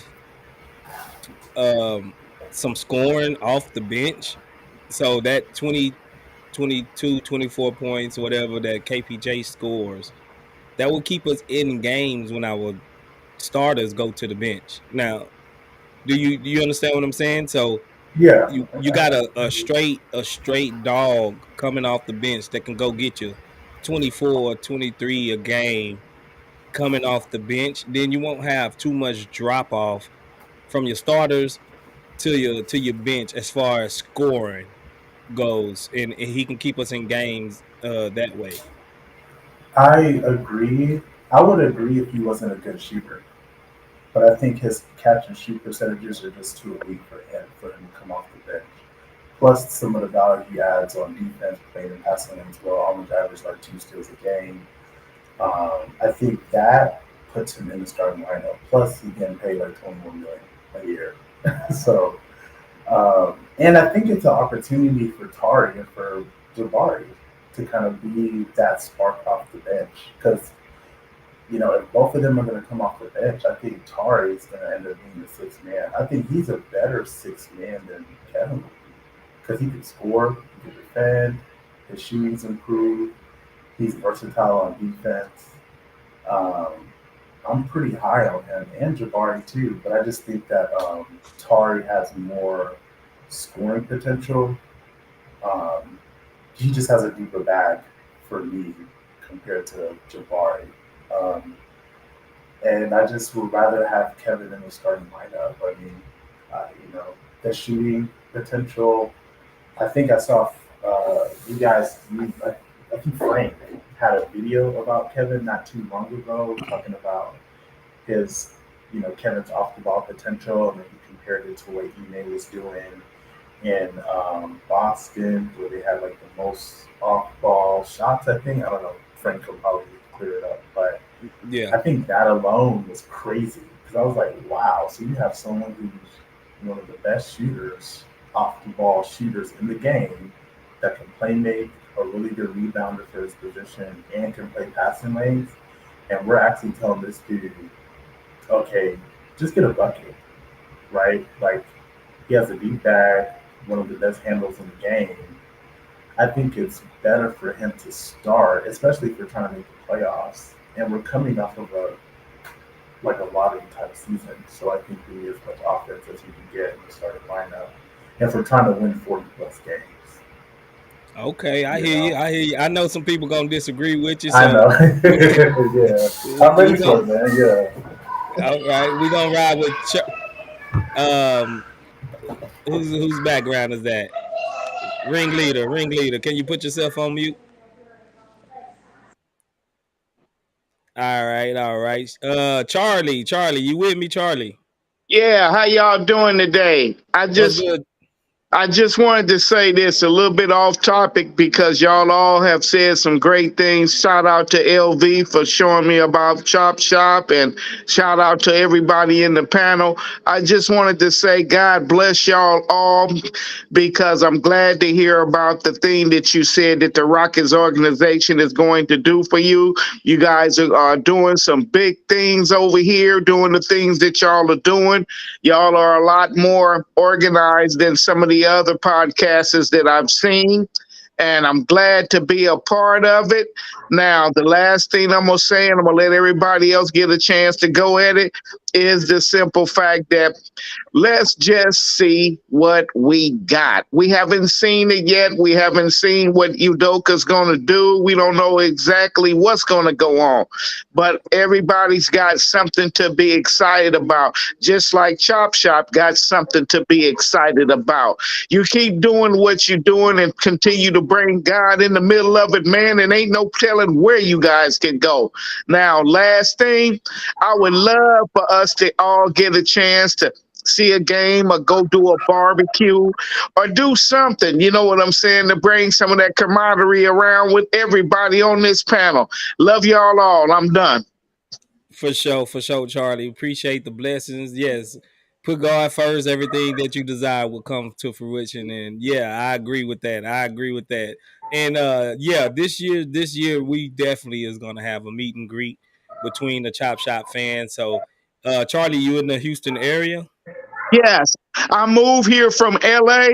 some scoring off the bench? So that 20, 22, 24 points, whatever that KPJ scores, that will keep us in games when our starters go to the bench. Now, do you understand what I'm saying? So yeah, you got a straight dog coming off the bench that can go get you 24, 23 a game coming off the bench. Then you won't have too much drop off from your starters to your bench as far as scoring goes, and he can keep us in games that way. I agree. I would agree if he wasn't a good shooter, but I think his catch and shoot percentages are just too elite for him to come off the bench. Plus, some of the value he adds on defense, playing and passing as well, almost average like 2 steals a game. I think that puts him in the starting lineup. Plus, he's getting paid like $21 million a year. So, and I think it's an opportunity for Tari and for Jabari to kind of be that spark off the bench. Because, if both of them are going to come off the bench, I think Tari is going to end up being the 6th man. I think he's a better 6th man than Kevin would be. Because he can score, he can defend, his shooting's improved, he's versatile on defense. I'm pretty high on him and Jabari too, but I just think that Tari has more scoring potential. He just has a deeper bag for me compared to Jabari. Um, and I just would rather have Kevin in the starting lineup. I mean, the shooting potential. I think I saw you guys. I think Frank had a video about Kevin not too long ago talking about his, Kevin's off the ball potential, and then he compared it to what Ime was doing in Boston, where they had like the most off ball shots. I think I don't know. Frank will probably clear it up, but Yeah. I think that alone was crazy because I was like, wow. So you have someone who's one of the best shooters, off the ball shooters in the game, that can play make, a really good rebounder for his position, and can play passing lanes. And we're actually telling this dude, okay, just get a bucket, right? Like, he has a deep bag, one of the best handles in the game. I think it's better for him to start, especially if we're trying to make the playoffs. And we're coming off of a lottery type season. So I think we need as much offense as we can get in the starting lineup. And if we're trying to win 40 plus games. Okay, I hear you. I hear you. I know some people gonna disagree with you. So I know. Yeah. I'm ready for it, man. Yeah. All right, we gonna ride with whose background is that? Ringleader. Can you put yourself on mute? All right. Charlie, you with me, Charlie? Yeah, how y'all doing today? What's good? I just wanted to say this a little bit off topic because y'all all have said some great things. Shout out to LV for showing me about Chop Shop, and shout out to everybody in the panel. I just wanted to say God bless y'all all, because I'm glad to hear about the thing that you said that the Rockets organization is going to do for you. You guys are doing some big things over here, doing the things that y'all are doing. Y'all are a lot more organized than some of the other podcasters that I've seen, and I'm glad to be a part of it. Now, the last thing I'm going to say, and I'm going to let everybody else get a chance to go at it, is the simple fact that let's just see what we got. We haven't seen it yet. We haven't seen what Udoka's going to do. We don't know exactly what's going to go on, but everybody's got something to be excited about, just like Chop Shop got something to be excited about. You keep doing what you're doing and continue to bring God in the middle of it, man, and ain't no telling where you guys can go. Now, last thing, I would love for us to all get a chance to see a game or go do a barbecue or do something, you know what I'm saying, to bring some of that camaraderie around with everybody on this panel. Love y'all all. I'm done. For sure, Charlie. Appreciate the blessings. Yes. Put God first. Everything that you desire will come to fruition. And yeah, I agree with that. And this year we definitely is gonna have a meet and greet between the Chop Shop fans. So Charlie, you in the Houston area? Yes, I moved here from LA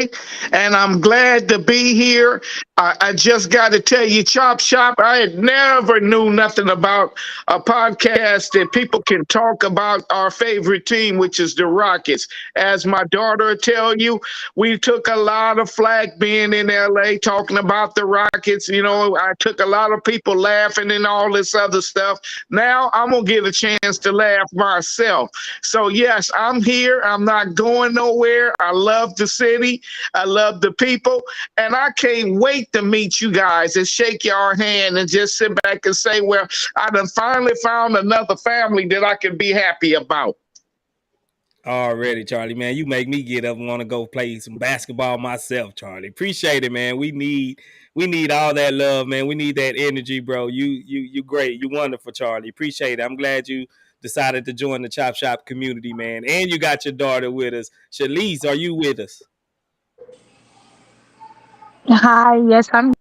and I'm glad to be here. I just got to tell you, Chop Shop, I had never knew nothing about a podcast that people can talk about our favorite team, which is the Rockets. As my daughter tell you, we took a lot of flack being in LA talking about the Rockets. You know, I took a lot of people laughing and all this other stuff. Now I'm going to get a chance to laugh myself. So yes, I'm here. I'm not going nowhere. I love the city. I love the people. And I can't wait to meet you guys and shake your hand and just sit back and say, well, I done finally found another family that I can be happy about. Already, Charlie, man, you make me get up and want to go play some basketball myself, Charlie. Appreciate it, man. We need all that love, man. We need that energy, bro. You great. You wonderful, Charlie. Appreciate it. I'm glad you decided to join the Chop Shop community, man. And you got your daughter with us. Shalise, are you with us? Hi, yes, I'm.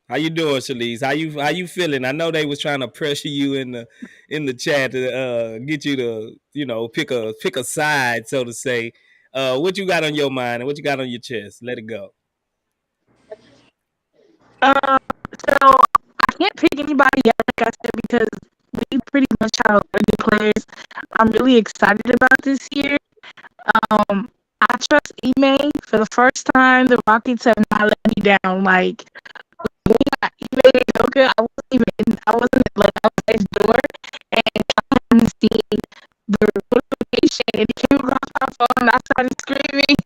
How you doing, Shalise? How you feeling? I know they was trying to pressure you in the chat to get you to pick a side, so to say. What you got on your mind and what you got on your chest? Let it go. So I can't pick anybody yet, like I said, because we pretty much have good players. I'm really excited about this year. I trust Ime. For the first time, the Rockets have not let me down. Like, when we got Ime and Joker, I wasn't like, I was next door, and I was seeing the notification, and it came across my phone, and I started screaming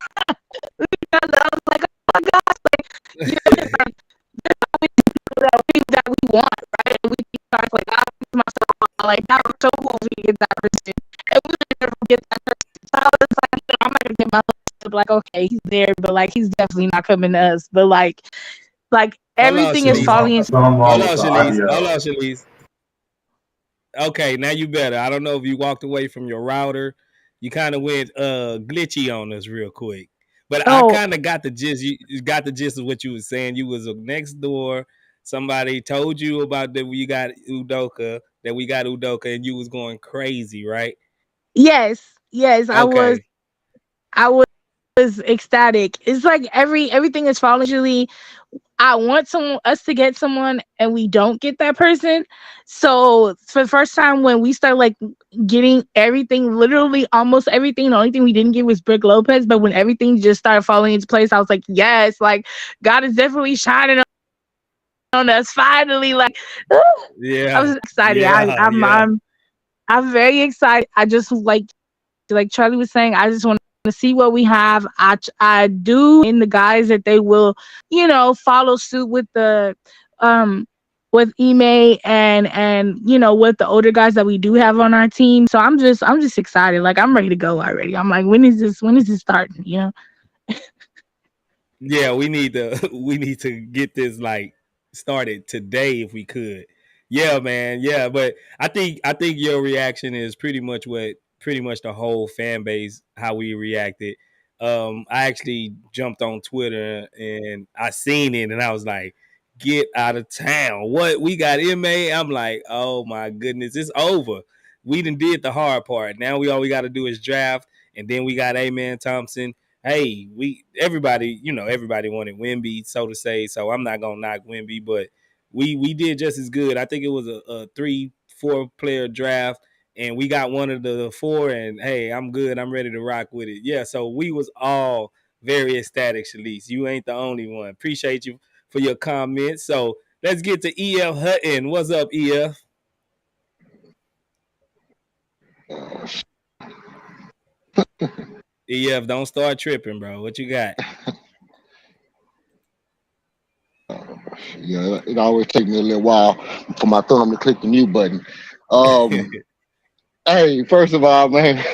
because I was like, oh my gosh, like, you know, it's like, there's always people that we want, right? And we keep talking, like, I was myself, like, that was so cool if we get that person. And we would never get that person. So I was like, you know, I'm not gonna get my hopes up, like, okay, he's there, but like, he's definitely not coming to us. But like everything is falling into. Something wrong Hold on, with the Shalise. audio. Hold on, Shalise. Okay, now you better. I don't know if you walked away from your router. You kind of went glitchy on us real quick. But I Oh, kind of got the gist. You got the gist of what you were saying. You was next door. Somebody told you about that we got Udoka, and you was going crazy, right? yes, Okay. I was ecstatic. It's like everything is falling. Usually, I want us to get someone, and we don't get that person. So for the first time, when we start like getting everything, literally almost everything, the only thing we didn't get was Brick Lopez. But when everything just started falling into place, I was like, yes, like God is definitely shining on us finally. Like, I was Yeah. excited. Yeah. I'm very excited. I just like Charlie was saying, I just want to see what we have. I do in the guys that they will, you know, follow suit with the with Ime and you know, with the older guys that we do have on our team. So I'm just excited. Like, I'm ready to go already. I'm like, when is this starting? You know? Yeah, we need to get this like started today if we could. Yeah, man. Yeah, but I think your reaction is pretty much the whole fan base how we reacted. I actually jumped on Twitter and I seen it and I was like, get out of town. What we got MA? I'm like, oh my goodness, it's over. We done did the hard part. Now all we gotta do is draft and then we got Amen Thompson. Hey, everybody wanted Wemby, so to say. So I'm not gonna knock Wemby, but we did just as good. I think it was a 3-4 player draft, and we got one of the four. And hey, I'm good. I'm ready to rock with it. Yeah. So we was all very ecstatic, Shalise. You ain't the only one. Appreciate you for your comments. So let's get to EF Hutton. What's up, EF? EF, don't start tripping, bro. What you got? Yeah, it always takes me a little while for my thumb to click the mute button. Hey, first of all, man,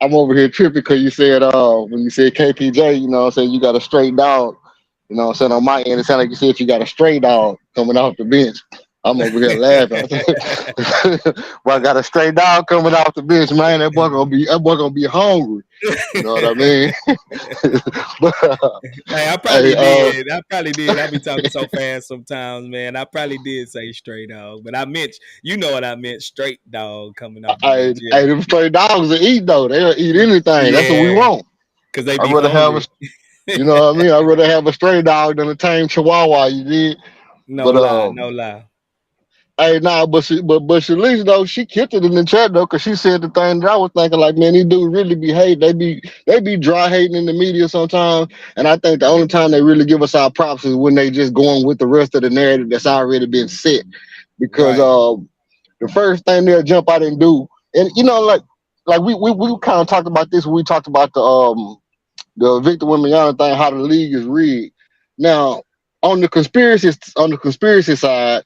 I'm over here tripping because you said when you said KPJ, you know what I'm saying, you got a straight dog. You know what I'm saying? On my end, it sounded like you said you got a stray dog coming off the bench. I'm over here laughing. Well, I got a stray dog coming off the bench, man. That boy gonna be hungry. You know what I mean? But, Hey, I probably did. I be talking so fast sometimes, man. I probably did say stray dog, but I meant, you know what I meant, straight dog coming off the bench. Yeah, them stray dogs will eat though. They'll eat anything. That's what we yeah, want. because they I'd be rather have a, hungry. you know what I mean? I'd rather have a stray dog than a tame chihuahua. You did, No but lie, no lie. hey, nah, but Shalice though, she kicked it in the chat though, cause she said the thing that I was thinking, like, man, these dudes really be hate. They be dry hating in the media sometimes, and I think the only time they really give us our props is when they just going with the rest of the narrative that's already been set. Because Right. the first thing they'll jump out and do, and you know, like we kind of talked about this when we talked about the Victor Wembanyama thing, how the league is rigged. Now, on the conspiracy side,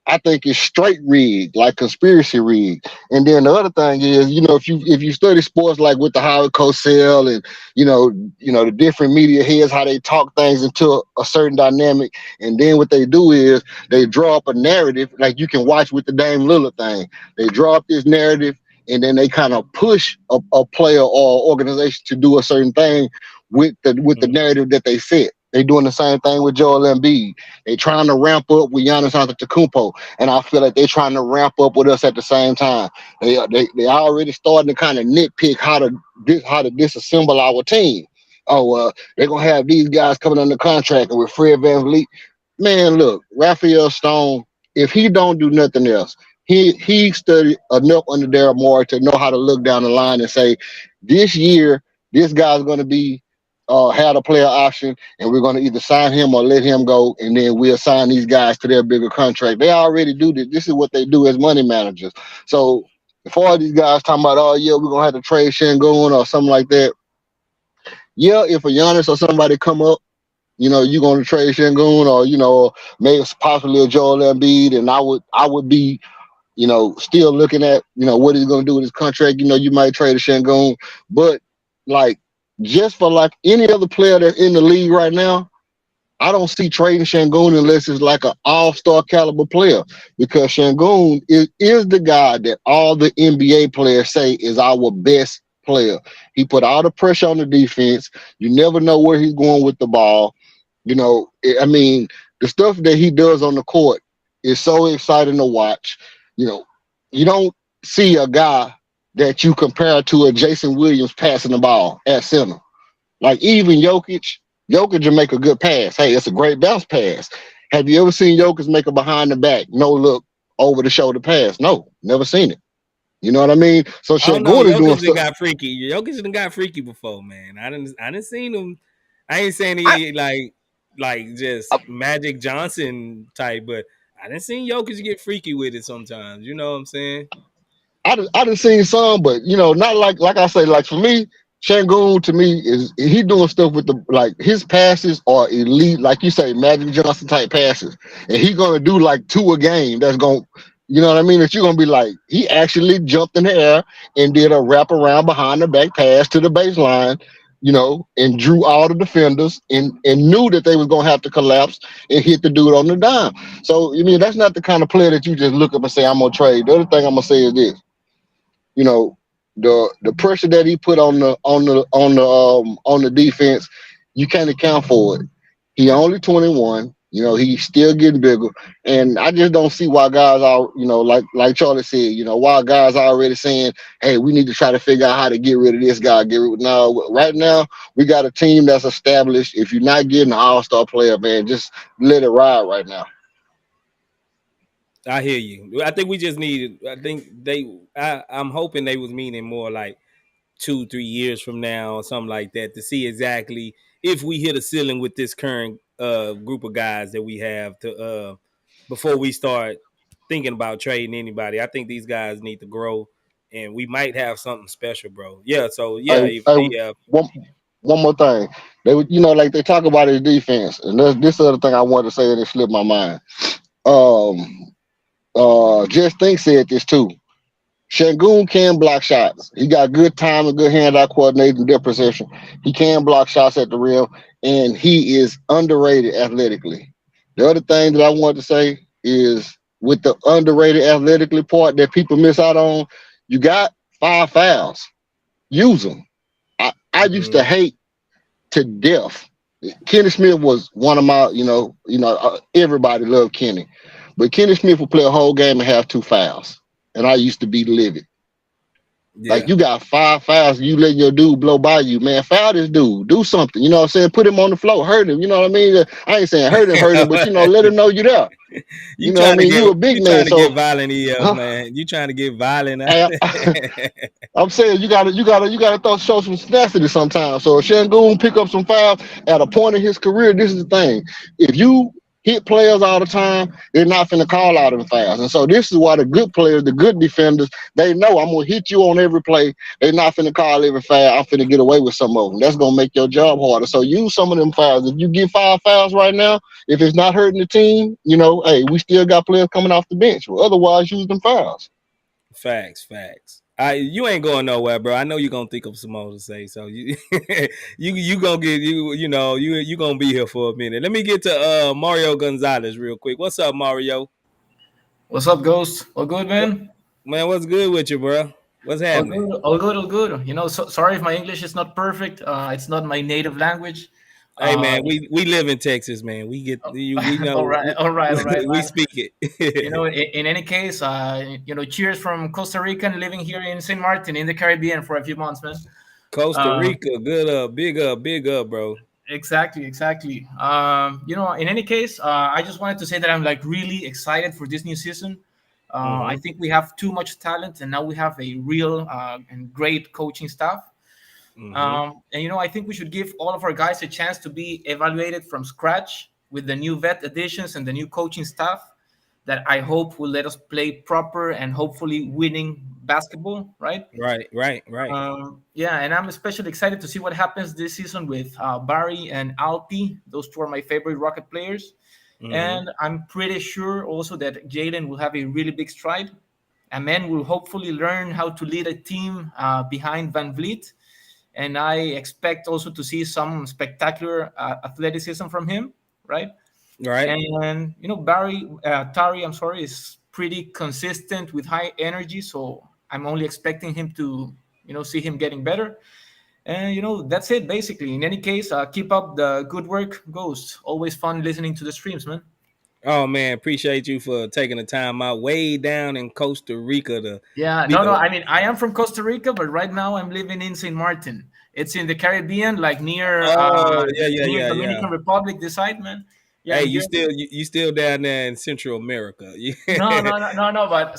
I think it's straight rigged, like conspiracy rigged. And then the other thing is, you know, if you study sports like with the Howard Cosell and the different media heads, how they talk things into a certain dynamic, and then what they do is they draw up a narrative, like you can watch with the Dame Lillard thing. They draw up this narrative, and then they kind of push a player or organization to do a certain thing with the narrative that they set. They doing the same thing with Joel Embiid. They trying to ramp up with Giannis Antetokounmpo, and I feel like they're trying to ramp up with us at the same time. They already starting to kind of nitpick how to disassemble our team. Oh, they're gonna have these guys coming under contract, and with Fred VanVleet, man, look, Raphael Stone, if he don't do nothing else, he studied enough under Daryl Morey to know how to look down the line and say, this year this guy's going to be had a player option, and we're going to either sign him or let him go, and then we'll sign these guys to their bigger contract. They already do this. This is what they do as money managers. So before these guys talking about, oh yeah, we're gonna have to trade Şengün or something like that. Yeah, if a Giannis or somebody come up, you're gonna trade Şengün, or maybe possibly a Joel Embiid, and I would be, still looking at, what he's gonna do with his contract. You might trade a Şengün, but like just for like any other player that's in the league right now, I don't see trading Şengün unless it's like an all-star caliber player, because Şengün is the guy that all the NBA players say is our best player. He put all the pressure on the defense. You never know where he's going with the ball. I mean, the stuff that he does on the court is so exciting to watch. You don't see a guy that you compare to a Jason Williams passing the ball at center. Like even Jokic will make a good pass. Hey, it's a great bounce pass. Have you ever seen Jokic make a behind the back, no look, over the shoulder pass? No, never seen it. You know what I mean? So Şengün is doing stuff. Got freaky. Jokic done got freaky before, man. I didn't seen him. I ain't saying he like just Magic Johnson type, but I didn't see Jokic get freaky with it sometimes. You know what I'm saying? I done seen some, but not like I say, like for me, Şengün to me is he doing stuff with his passes are elite, like you say, Magic Johnson type passes, and he gonna do like 2 a game. That's gonna, you know what I mean? That you're gonna be like, he actually jumped in the air and did a wrap around behind the back pass to the baseline, and drew all the defenders and knew that they was gonna have to collapse and hit the dude on the dime. So that's not the kind of player that you just look up and say, I'm gonna trade. The other thing I'm gonna say is this, the pressure that he put on the defense, you can't account for it. He only 21. He's still getting bigger, and I just don't see why guys are, like Charlie said, why guys are already saying, hey, we need to try to figure out how to get rid of this guy. No, right now we got a team that's established. If you're not getting an all-star player, man, just let it ride right now. I hear you. I think we just need. I'm hoping they was meaning more like 2-3 years from now or something like that to see exactly if we hit a ceiling with this current group of guys that we have to before we start thinking about trading anybody. I think these guys need to grow, and we might have something special, bro. Yeah. So yeah. One more thing. They would, like they talk about his defense, and this other thing I wanted to say and it slipped my mind. Just Think said this too. Şengün can block shots. He got good time and good hand-eye coordinating, depth perception. He can block shots at the rim, and he is underrated athletically. The other thing that I want to say is with the underrated athletically part that people miss out on, you got 5 fouls. Use them. I used to hate to death. Kenny Smith was one of my, everybody loved Kenny. But Kenny Smith would play a whole game and have 2 fouls. And I used to be livid. Yeah. Like, you got 5 fouls, you letting your dude blow by you, man. Foul this dude. Do something. You know what I'm saying? Put him on the floor. Hurt him. You know what I mean? I ain't saying hurt him, but, let him know you're there. You know what I mean? You a big man. You trying to get violent, man. You trying to get violent. I'm saying you gotta show some tenacity sometimes. So if Şengün pick up some fouls at a point in his career, this is the thing. If you hit players all the time, they're not finna call out them fouls. And so this is why the good players, the good defenders, they know I'm gonna hit you on every play. They're not finna call every foul. I'm finna get away with some of them. That's gonna make your job harder. So use some of them fouls. If you get 5 fouls right now, if it's not hurting the team, hey, we still got players coming off the bench. Well, otherwise, use them fouls. Facts. You ain't going nowhere, bro. I know you're gonna think of some more to say. So you gonna get you gonna be here for a minute. Let me get to Mario Gonzalez real quick. What's up, Mario? What's up, Ghost? All good, man? Man, what's good with you, bro? What's happening? All good. Sorry if my English is not perfect. It's not my native language. Hey man, we live in Texas, man. We know. all right. We speak it. In any case, cheers from Costa Rica and living here in St. Martin in the Caribbean for a few months, man. Costa Rica, good up, big up, bro. Exactly. In any case, I just wanted to say that I'm like really excited for this new season. I think we have too much talent, and now we have a real and great coaching staff. And I think we should give all of our guys a chance to be evaluated from scratch with the new vet additions and the new coaching staff that I hope will let us play proper and hopefully winning basketball, right? Right. And I'm especially excited to see what happens this season with Barry and Alpi. Those two are my favorite Rocket players. And I'm pretty sure also that Jalen will have a really big stride. Amen will hopefully learn how to lead a team behind vanvleet. And I expect also to see some spectacular athleticism from him, right? Right. And, Tari, is pretty consistent with high energy. So I'm only expecting him to, see him getting better. And, that's it, basically. In any case, keep up the good work, Ghost. Always fun listening to the streams, man. Oh, man, appreciate you for taking the time out way down in Costa Rica. I am from Costa Rica, but right now I'm living in St. Martin. It's in the Caribbean, like near Dominican Republic, this side, man. Yeah, hey, you still down there in Central America? No. But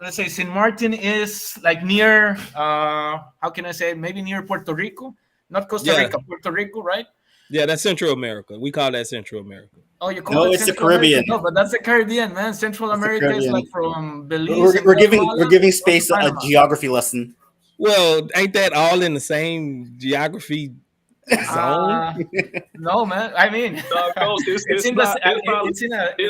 let's say St. Martin is like near. How can I say? Maybe near Puerto Rico, not Costa Rica, Puerto Rico, right? Yeah, that's Central America. We call that Central America. Oh, you call it it's Central the Caribbean. America? No, but that's the Caribbean, man. Central America is like from Belize. We're giving space a geography lesson. Well, ain't that all in the same geography zone? No, man. I mean, it's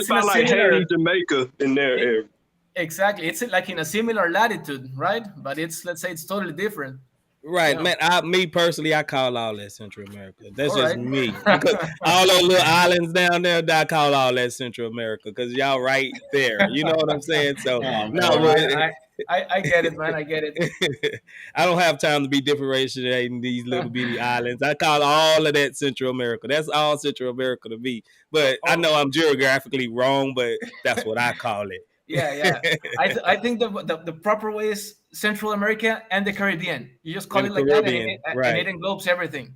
not like Haiti, Jamaica in their area. Exactly. It's like in a similar latitude, right? But let's say it's totally different. Right, man. Me personally, I call all that Central America. That's all just right. Me. Because all those little islands down there, I call all that Central America because y'all right there. You know what I'm saying? So I get it, man. I get it. I don't have time to be differentiating these little bitty islands. I call all of that Central America. That's all Central America to me. But I know I'm geographically wrong, but that's what I call it. Yeah. I think the proper way is Central America and the Caribbean. You just call it like Caribbean, that, and it englobes everything.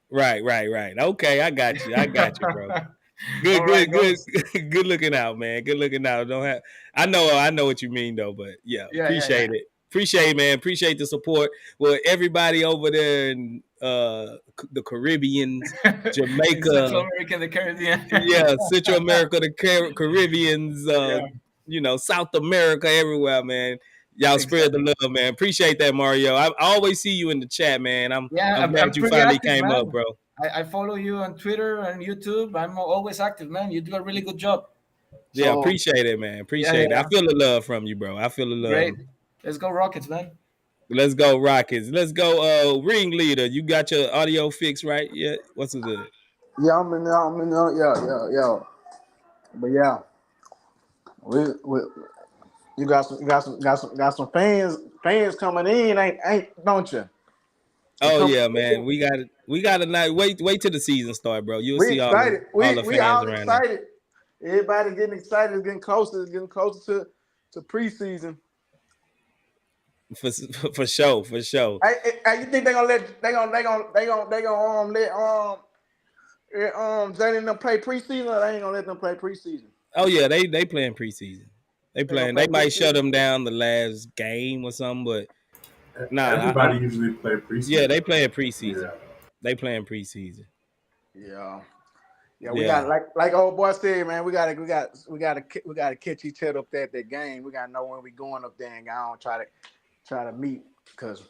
Right. Okay, I got you, bro. Good looking out, man. Good looking out. I know what you mean though, but appreciate it. Appreciate it, man. Appreciate the support. Well, everybody over there in the Caribbean, Jamaica, Central America, the Caribbean. Central America, the Caribbeans. South America, everywhere, man. Y'all spread the love, man. Appreciate that, Mario. I always see you in the chat, man. I'm glad you finally came up, bro. I follow you on Twitter and YouTube. I'm always active, man. You do a really good job. Yeah, appreciate it, man. Appreciate it. I feel the love from you, bro. I feel the love. Great. Let's go Rockets, man. Let's go Rockets. Let's go Ringleader. You got your audio fixed, right? Yeah. What's good? Yeah, I'm in there. Yeah. But yeah. You got some fans coming in, ain't don't you? Oh yeah, man. We got a night. Wait till the season start, bro. You'll see all the fans all around excited. Everybody getting excited. It's getting closer to preseason. For sure. Hey, you think they gonna let Jalen them play preseason, or they ain't gonna let them play preseason? Oh yeah, they playing preseason. They might shut them down the last game or something, but everybody usually play preseason. Yeah, they playing preseason. Yeah. They playing preseason. Yeah. We got like old boy said, man. We gotta catch each other up there at that game. We gotta know when we going up there and go try to meet, because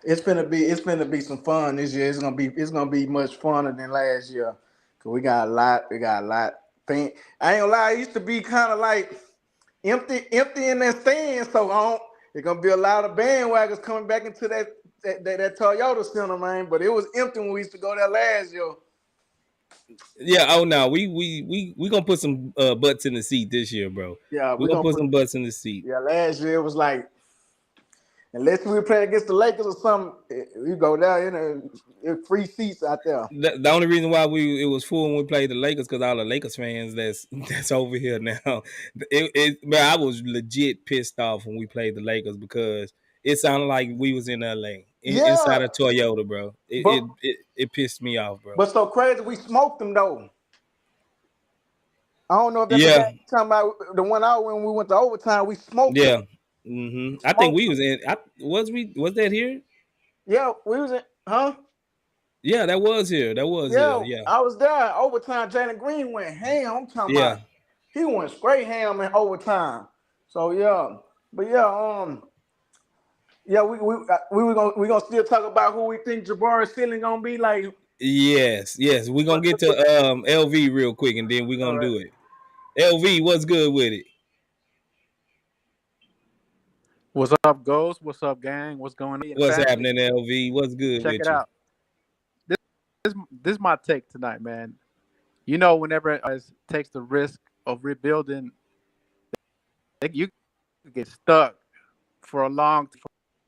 it's gonna be some fun this year. It's gonna be much funner than last year, because we got a lot. I ain't gonna lie, it used to be kind of like empty in that stand, so it's gonna be a lot of bandwagons coming back into that Toyota Center, man. But it was empty when we used to go there last year. Yeah. Oh no, we gonna put some butts in the seat this year, bro. Yeah, we're gonna put some butts in the seat. Yeah, last year it was like, unless we play against the Lakers or something, we go down, free seats out there. The only reason why it was full when we played the Lakers, because all the Lakers fans that's over here now. I was legit pissed off when we played the Lakers, because it sounded like we was in LA inside a Toyota, bro. It pissed me off, bro. But so crazy, we smoked them though. I don't know if that's the Yeah, game you're talking about. The one out when we went to overtime, we smoked yeah. them. I think Smoked we them. was in. Was that here? Yeah, we was in, huh? Yeah, that was here. That was here. Yeah, Yeah, I was there. Overtime, Jalen Green went ham. I'm talking yeah. about he went straight ham in overtime. So yeah, but yeah, yeah, we gonna still talk about who we think Jabari's ceiling gonna be like. Yes, yes. We're gonna get to LV real quick and then we're All gonna right. do it. LV, what's good with it? What's up, Ghost? What's up, gang? What's going on in the What's family? happening, LV? What's good Check it with you? out. This is my take tonight, man. You know, whenever it takes the risk of rebuilding, you get stuck for a long time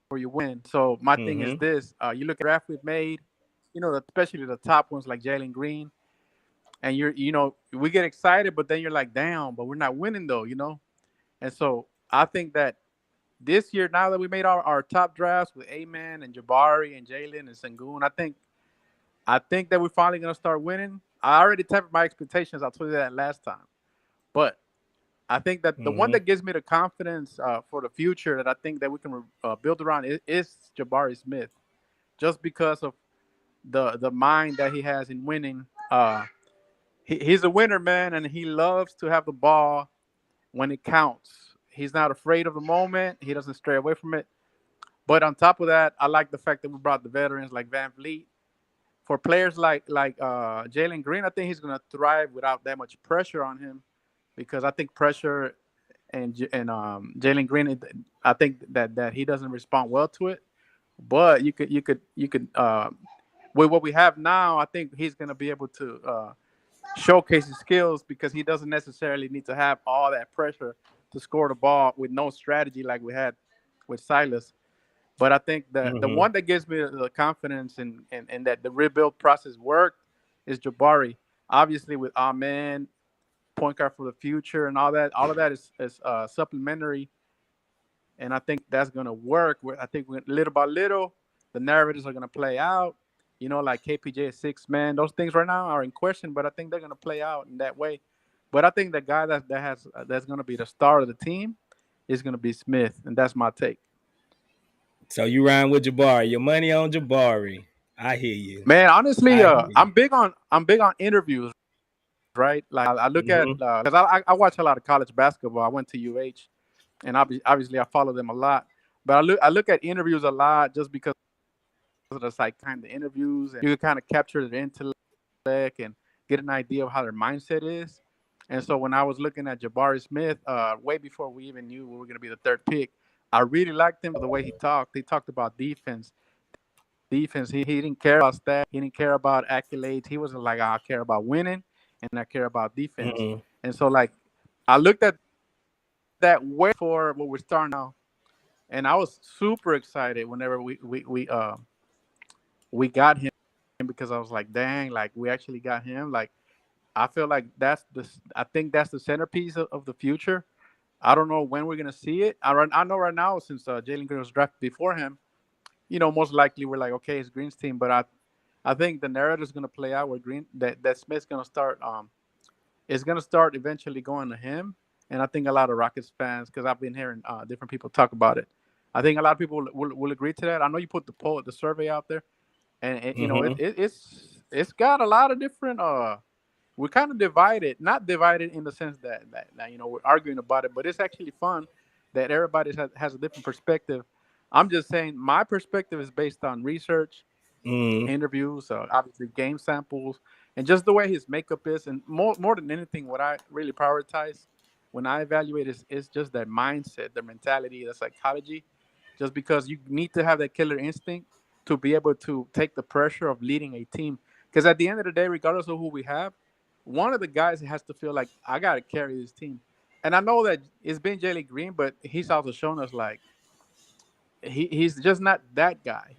before you win. So my thing is Mm-hmm. this: you look at the draft we've made, you know, especially the top ones like Jalen Green, and we get excited, but then you're like, damn, but we're not winning though, you know. And so I think that this year, now that we made our top drafts with Amen and Jabari and Jalen and Sengun, I think that we're finally gonna start winning. I already tempered my expectations. I told you that last time, but I think that the one Mm-hmm. that gives me the confidence for the future that I think that we can build around is Jabari Smith, just because of the mind that he has in winning. He's a winner, man, and he loves to have the ball when it counts. He's not afraid of the moment. He doesn't stray away from it. But on top of that, I like the fact that we brought the veterans like Van Vleet. For players like Jalen Green, I think he's gonna thrive without that much pressure on him, because I think pressure and Jalen Green, I think that he doesn't respond well to it. But you could with what we have now, I think he's gonna be able to showcase his skills, because he doesn't necessarily need to have all that pressure to score the ball with no strategy like we had with Silas. But I think the Mm-hmm. one that gives me the confidence and that the rebuild process worked is Jabari. Obviously, with Amen, point guard for the future, and all of that is supplementary, and I think that's gonna work. I think little by little, the narratives are gonna play out. You know, like KPJ is 6 man. Those things right now are in question, but I think they're gonna play out in that way. But I think the guy that's gonna be the star of the team is gonna be Smith, and that's my take. So you rhyme with Jabari. Your money on Jabari. I hear you. Man, honestly, I hear you. I'm big on interviews, right? Like I look at Mm-hmm. because I watch a lot of college basketball. I went to UH, and obviously I follow them a lot. But I look at interviews a lot just because of the like kind of interviews, and you can kind of capture their intellect and get an idea of how their mindset is. And so when I was looking at Jabari Smith, way before we even knew we were going to be the third pick, I really liked him the way he talked. He talked about defense. Defense. He didn't care about stats. He didn't care about accolades. He wasn't like, I care about winning and I care about defense. Mm-hmm. And so like I looked at that way for what we're starting now, and I was super excited whenever we got him, because I was like, dang, like we actually got him. Like I feel like I think that's the centerpiece of the future. I don't know when we're gonna see it. I know right now, since Jalen Green was drafted before him, most likely we're like, okay, it's Green's team. But I think the narrative is gonna play out where that Smith's gonna start. Is gonna start eventually going to him, and I think a lot of Rockets fans, because I've been hearing different people talk about it. I think a lot of people will agree to that. I know you put the survey out there, and Mm-hmm. it's got a lot of different. We're kind of divided, not divided in the sense that we're arguing about it, but it's actually fun that everybody has a different perspective. I'm just saying my perspective is based on research, Mm-hmm. interviews, obviously game samples, and just the way his makeup is. And more than anything, what I really prioritize when I evaluate is just that mindset, the mentality, the psychology. Just because you need to have that killer instinct to be able to take the pressure of leading a team. Because at the end of the day, regardless of who we have, one of the guys has to feel like, I got to carry this team. And I know that it's been Jalen Green, but he's also shown us like he's just not that guy.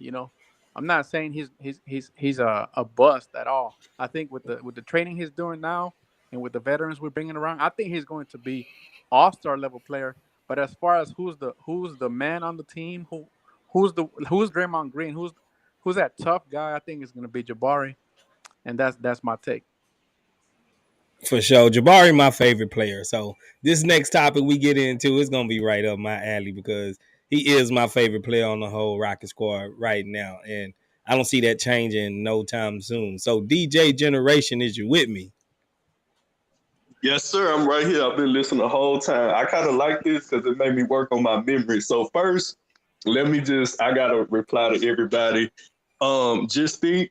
I'm not saying he's a bust at all. I think with the training he's doing now and with the veterans we're bringing around, I think he's going to be all-star level player. But as far as who's the man on the team, who's Draymond Green, who's that tough guy, I think is going to be Jabari, and that's my take. For sure. Jabari, my favorite player. So this next topic we get into is gonna be right up my alley because he is my favorite player on the whole Rocket squad right now. And I don't see that changing no time soon. So DJ Generation, is you with me? Yes, sir. I'm right here. I've been listening the whole time. I kind of like this because it made me work on my memory. So first, I gotta reply to everybody. Just think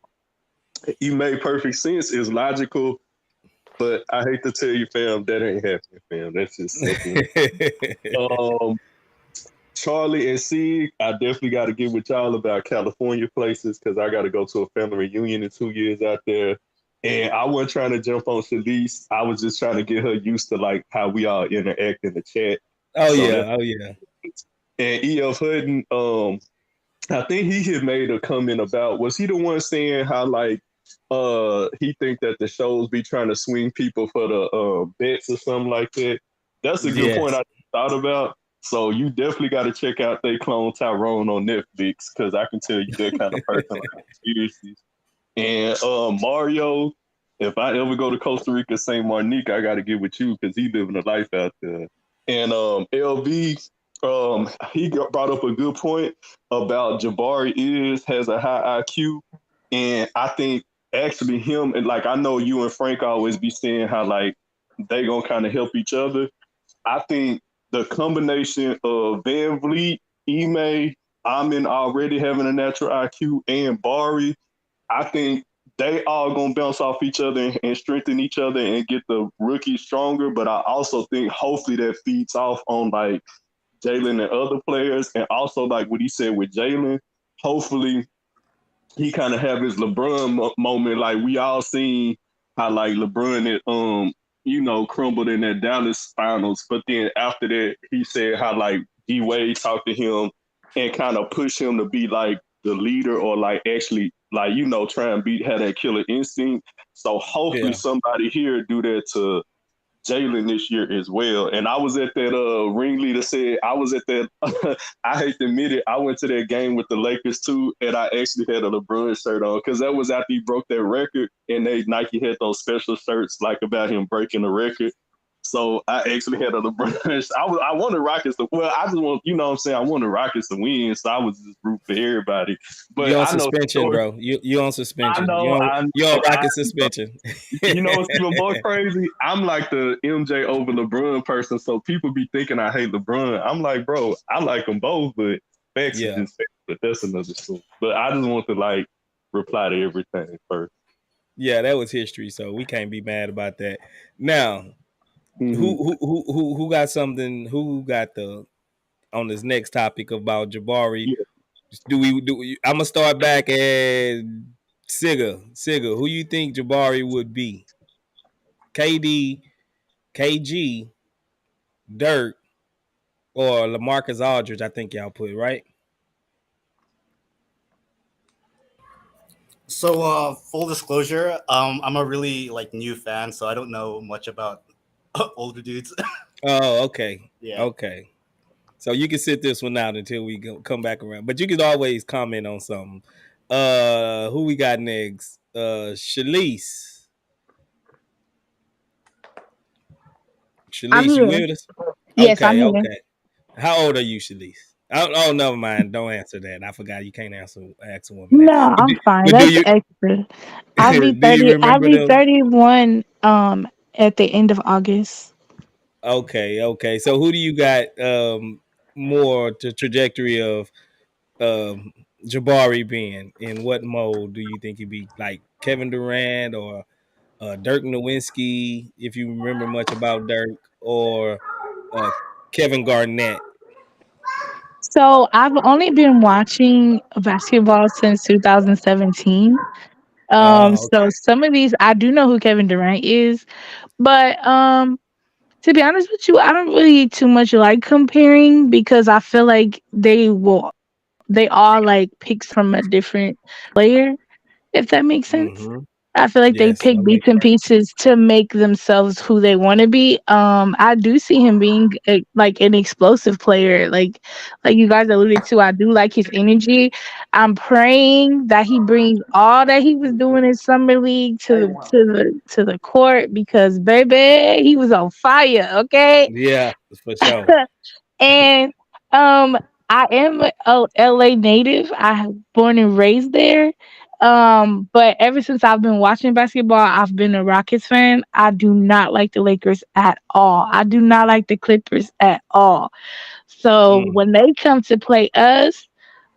you made perfect sense. It's logical, but I hate to tell you, fam, that ain't happening, fam. That's just simple. Charlie and C, I definitely got to get with y'all about California places because I got to go to a family reunion in 2 years out there. And I wasn't trying to jump on Shalice. I was just trying to get her used to like how we all interact in the chat. Oh yeah. And E.F. Hutton, I think he had made a comment about, was he the one saying how like he think that the shows be trying to swing people for the bets or something like that? That's a good point I thought about. So you definitely got to check out They Clone Tyrone on Netflix because I can tell you that kind of person like conspiracies. And Mario, if I ever go to Costa Rica, St. Martinique, I got to get with you because he living a life out there. And LV, he brought up a good point about Jabari has a high IQ. And I think actually him, and like I know you and Frank always be saying how like they going to kind of help each other. I think the combination of vanvleet, Ime, Amin already having a natural IQ, and Bari, I think they all gonna bounce off each other and strengthen each other and get the rookies stronger. But I also think hopefully that feeds off on like Jalen and other players, and also like what he said with Jalen. Hopefully he kind of have his LeBron moment. Like we all seen how like LeBron crumbled in that Dallas finals. But then after that, he said how like D Wade talked to him and kind of pushed him to be like the leader or like actually like, try and have that killer instinct. So hopefully somebody here do that to Jalen this year as well. And I was at that ringleader said I was at that I hate to admit it, I went to that game with the Lakers too, and I actually had a LeBron shirt on because that was after he broke that record, and Nike had those special shirts like about him breaking the record. So I actually had a LeBron. I wanted Rockets to. Well, I just want, what I'm saying, I wanted Rockets to win. So I was just rooting for everybody. But you on suspension, bro. You on suspension. You on Rocket suspension. What's even more crazy? I'm like the MJ over LeBron person. So people be thinking I hate LeBron. I'm like, bro, I like them both, but facts is just facts. But that's another story. But I just want to like reply to everything first. Yeah, that was history. So we can't be mad about that. Now. Mm-hmm. Who got something? Who got on this next topic about Jabari? Yeah. I'm gonna start back at Sigga. Who you think Jabari would be? KD, KG, Dirk, or LaMarcus Aldridge? I think y'all put right. So full disclosure, I'm a really like new fan, so I don't know much about older dudes. Oh, okay. Yeah. Okay. So you can sit this one out until we come back around. But you can always comment on something. Who we got next? Shalice. Shalice, you with us? Yes, okay, I'm here. Okay. How old are you, Shalice? Oh, never mind. Don't answer that. I forgot you can't ask a woman. No, I'm fine. That's extra. I'll be 30. I'll be 31 at the end of August. Okay. So who do you got more the trajectory of Jabari being? In what mode do you think he'd be? Like Kevin Durant or Dirk Nowitzki, if you remember much about Dirk, or Kevin Garnett? So I've only been watching basketball since 2017. So some of these I do know who Kevin Durant is, but to be honest with you, I don't really too much like comparing because I feel like they all like picks from a different player, if that makes sense. I feel like they Yes, pick that bits makes and sense. pieces to make themselves who they want to be. I do see him being like an explosive player, like you guys alluded to. I do like his energy. I'm praying that he brings all that he was doing in summer league to the court because baby, he was on fire. Okay, Yeah, for sure. and I am a LA native. I was born and raised there. But ever since I've been watching basketball, I've been a Rockets fan. I do not like the Lakers at all. I do not like the Clippers at all. So Mm. when they come to play us,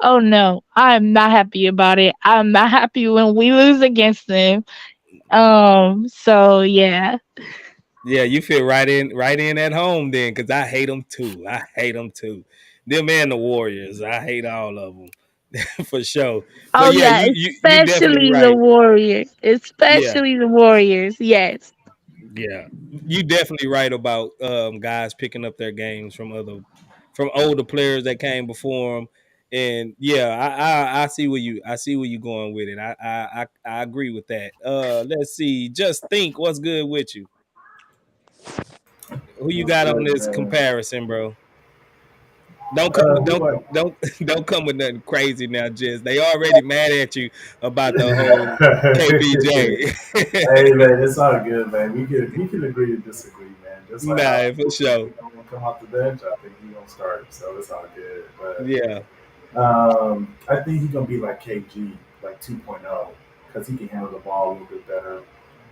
oh no, I am not happy about it. I'm not happy when we lose against them. So yeah. Yeah, you fit right in at home then, because I hate them too. I hate them too. Them and the Warriors, I hate all of them for sure. But Oh yeah, yeah, you definitely especially the right. Warriors. Yeah, Especially the Warriors. Yes. yeah, you definitely right about guys picking up their games from older players that came before them. And yeah, I see where you going with it. I agree with that. Let's see. Just think, what's good with you? Who you What's got on good, this man? comparison, bro? Don't Who I- don't don't come with nothing crazy now, Jess. They already mad at you about the whole KBJ. Hey man, it's all good, man. We can agree to disagree, man. Just like how Nah, for people think sure. he's gonna come off the bench, I think he's gonna start. So it's all good. But Yeah, I think he's gonna be like KG, like 2.0, because he can handle the ball a little bit better.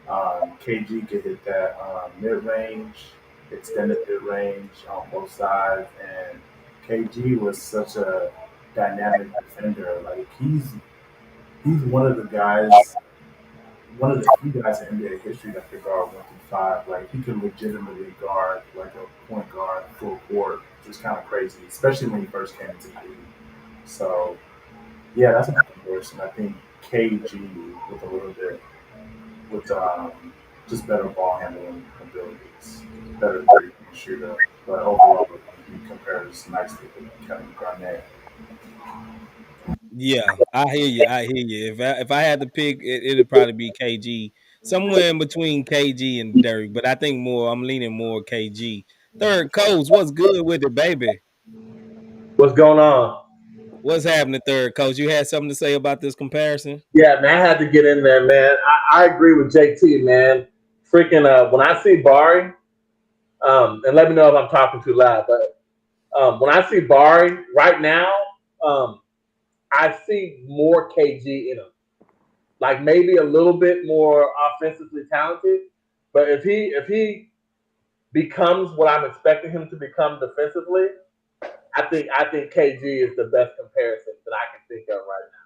KG could hit that mid range, extended mid range on both sides, and KG was such a dynamic defender. Like he's one of the guys, one of the few guys in NBA history that could guard 1 through 5. Like he could legitimately guard like a point guard full court, which is kind of crazy, especially when he first came into the league. So yeah, that's a good comparison. I think KG with a little bit with just better ball handling abilities, better three-point shooter, but overall he compares nicely with Kevin Garnett. yeah. I hear you. I hear you. If I had to pick, it'd probably be KG, somewhere in between KG and Dirk. But I think more. I'm leaning more KG. Third coach, what's good with it, baby? What's going on? What's happening, third coach? You had something to say about this comparison? Yeah, man, I had to get in there, man. I agree with JT, man. Freaking, when I see Bari, and let me know if I'm talking too loud, but when I see Bari right now, I see more KG in him. Like maybe a little bit more offensively talented, but if he becomes what I'm expecting him to become defensively, I think KG is the best comparison that I can think of right now.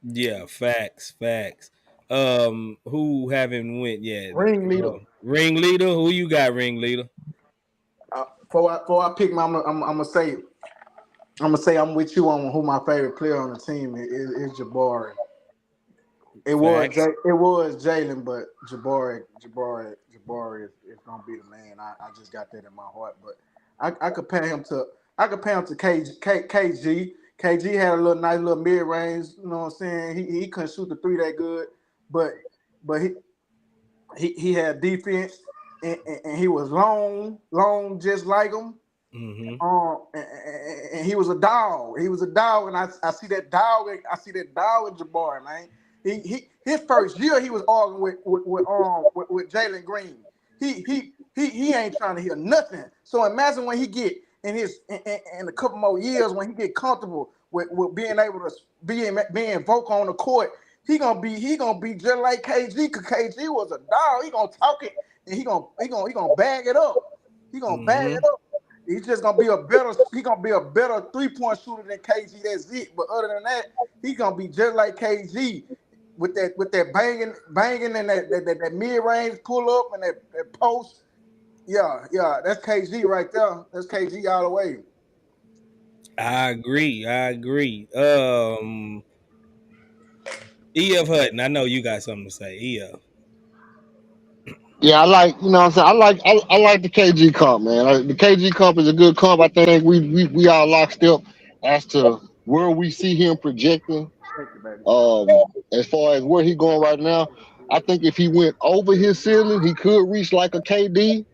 Yeah, facts. Who haven't went yet? Ringleader. Ringleader. Who you got, ringleader? Before I pick my, I'm gonna say I'm with you on who my favorite player on the team is Jabari. Facts. It was Jalen, but Jabari is gonna be the man. I just got that in my heart. But I compare him to KG. KG had a nice little mid range. You know what I'm saying? He couldn't shoot the three that good, but but he had defense and he was long just like him. Mm-hmm. And he was a dog. He was a dog, and I see that dog. I see that dog in Jabari, man. His first year he was arguing with Jalen Green. He ain't trying to hear nothing. So imagine when he get in a couple more years when he get comfortable with being able to being vocal on the court. He gonna be just like KG. Cause KG was a dog. He gonna talk it and he gonna bag it up. He gonna bag Mm-hmm. it up. He's just gonna be a better. He gonna be a better 3-point shooter than KG. That's it. But other than that, he gonna be just like KG with that banging and that mid range pull up and that post. Yeah, that's KG right there. That's KG all the way. I agree. EF Hutton. I know you got something to say. EF. Yeah, I like, you know what I'm saying? I like the KG comp, man. The KG comp is a good comp. I think we all locked up as to where we see him projecting. As far as where he going right now, I think if he went over his ceiling, he could reach like a KD.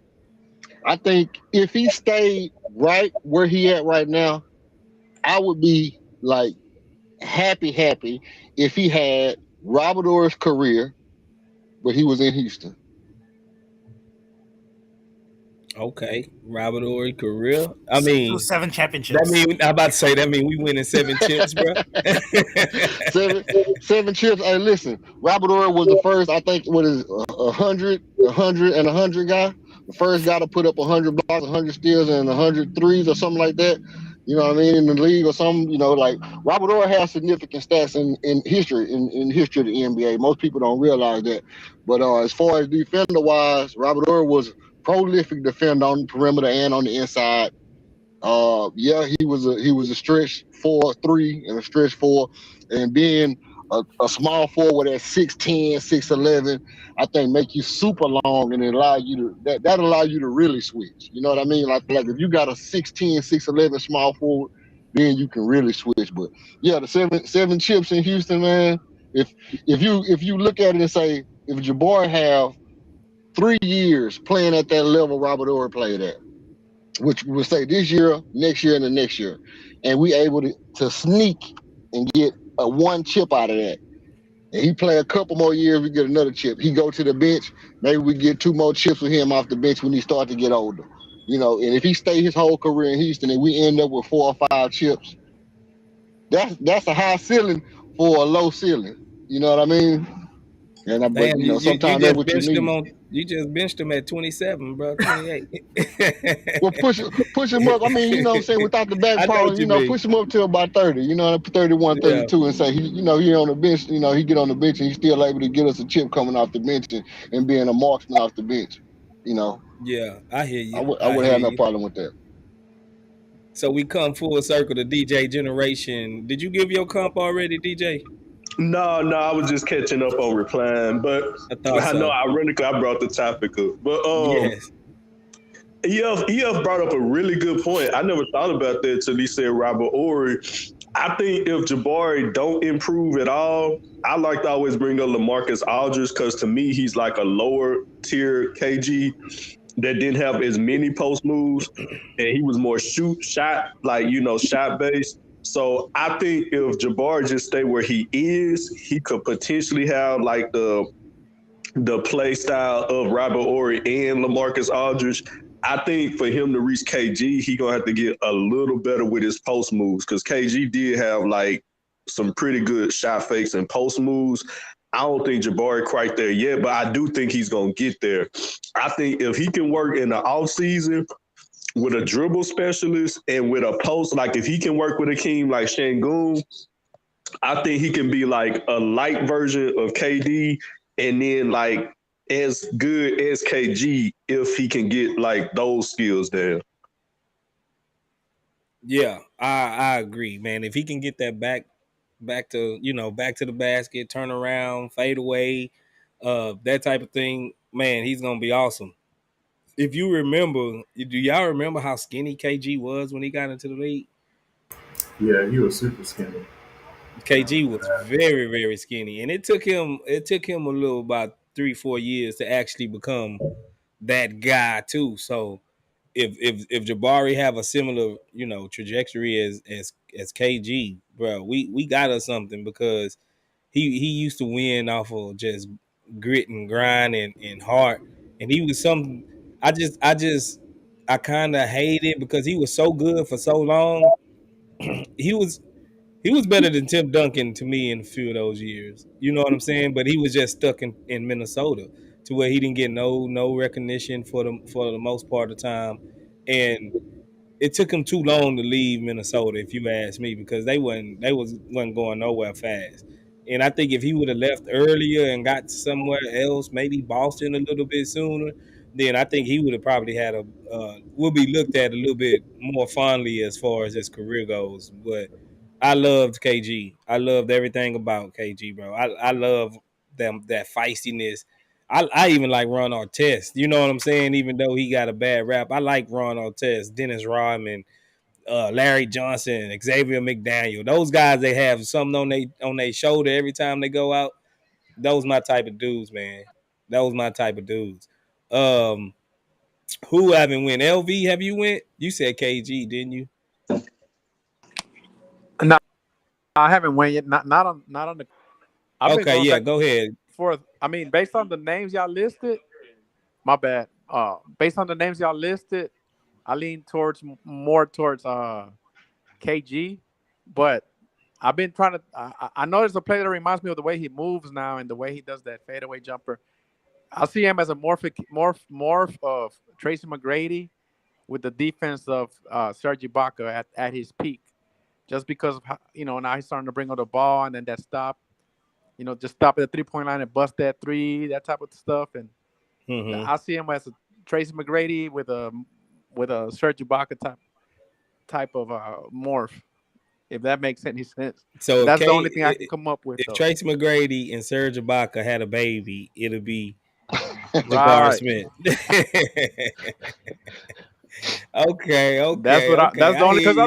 I think if he stayed right where he at right now, I would be like happy if he had Robert Orr's career, but he was in Houston. Okay, Robert Ory career. I mean, 7 that championships. mean I'm about to say that mean we winning 7 chips, bro. seven chips. Hey, listen, Robert Orr was the first. I think what is 100 guy. The first guy to put up 100 blocks, 100 steals, and 100 threes or something like that. You know what I mean, in the league or something. You know, like Robert Orr has significant stats in history in history of the NBA. Most people don't realize that. But as far as defender wise, Robert Orr was prolific defender on the perimeter and on the inside. Yeah, he was a stretch 4-3 and a stretch 4, and being a small forward at 6'10", 6'11", I think make you super long and it allow you to that allow you to really switch. You know what I mean? Like if you got a 6'10", 6'11" small forward, then you can really switch. But yeah, the seven chips in Houston, man. If you look at it and say if Jabari have 3 years playing at that level Robert Orr played at, which we'll say this year, next year, and the next year, and we able to sneak and get a 1 chip out of that. And he play a couple more years, we get another chip. He go to the bench, maybe we get 2 more chips with him off the bench when he start to get older. You know, and if he stay his whole career in Houston and we end up with 4 or 5 chips, that's a high ceiling for a low ceiling. You know what I mean? And Damn, you know, sometimes that's what you need. You just benched him at 27, bro. 28. Well, push him up. I mean, you know what I'm saying, without the back problem, you know, push him up to about 30, you know, 31, 32, and say, he on the bench, you know, he get on the bench and he's still able to get us a chip coming off the bench and being a marksman off the bench, you know. Yeah, I hear you. I would have no problem with that. So we come full circle to DJ generation. Did you give your comp already, DJ? No, I was just catching up on replying, but I know ironically I brought the topic up. But yes. EF brought up a really good point. I never thought about that till he said Robert Ory. I think if Jabari don't improve at all, I like to always bring up LaMarcus Aldridge because to me he's like a lower tier KG that didn't have as many post moves and he was more shot based. So I think if Jabari just stay where he is, he could potentially have like the play style of Robert Ory and LaMarcus Aldridge. I think for him to reach KG, he gonna have to get a little better with his post moves because KG did have like some pretty good shot fakes and post moves. I don't think Jabari quite there yet, but I do think he's gonna get there. I think if he can work in the off season with a dribble specialist and with a post, like if he can work with a team like şengün, I think he can be like a light version of KD and then like as good as KG if he can get like those skills there. Yeah, I agree, man. If he can get that back to the basket, turn around, fade away, that type of thing, man, he's gonna be awesome. If you remember, do y'all remember how skinny KG was when he got into the league? Yeah, he was super skinny. KG was very, very skinny, and it took him a little about 3-4 years to actually become that guy too. So if Jabari have a similar trajectory as KG, bro, we got us something because he used to win off of just grit and grind and heart, and he was something. I kind of hate it because he was so good for so long. he was better than Tim Duncan to me in a few of those years. You know what I'm saying? But he was just stuck in Minnesota to where he didn't get no recognition for the most part of the time. And it took him too long to leave Minnesota, if you ask me, because they wasn't going nowhere fast. And I think if he would have left earlier and got somewhere else, maybe Boston a little bit sooner, then I think he would have probably had will be looked at a little bit more fondly as far as his career goes. But I loved KG. I loved everything about KG, bro. I love that feistiness. I even like Ron Artest. You know what I'm saying? Even though he got a bad rap, I like Ron Artest, Dennis Rodman, Larry Johnson, Xavier McDaniel. Those guys, they have something on they shoulder every time they go out. Those my type of dudes, man. Those my type of dudes. Who haven't went? LV, have you went? You said KG, didn't you? No, I haven't went yet. Not on the. I've been Okay, going yeah, back go ahead. forth. I mean, based on the names y'all listed, my bad. Based on the names y'all listed, I lean more towards KG, but I've been trying to. I know there's a player that reminds me of the way he moves now and the way he does that fadeaway jumper. I see him as a morph of Tracy McGrady with the defense of Serge Ibaka at his peak, just because of how, now he's starting to bring on the ball and then that stop, just stop at the 3-point line and bust that three, that type of stuff. And I see him as a Tracy McGrady with a Serge Ibaka type of morph, if that makes any sense. So that's the only thing I can come up with. If though. Tracy McGrady and Serge Ibaka had a baby, it'll be Right. Jabari Smith. Okay. That's what that's the only, because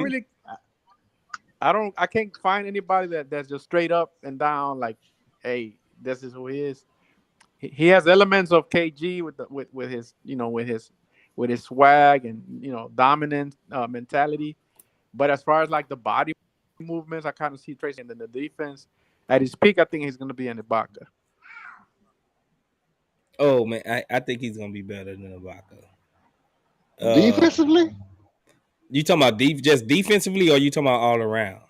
I can't find anybody that's just straight up and down like, hey, this is who he is. He has elements of KG with his with his swag and dominant mentality, but as far as like the body movements, I kind of see Tracy in the defense. At his peak, I think he's going to be in Ibaka. Oh man, I think he's gonna be better than Ibaka. Defensively? You talking about just defensively, or you talking about all around?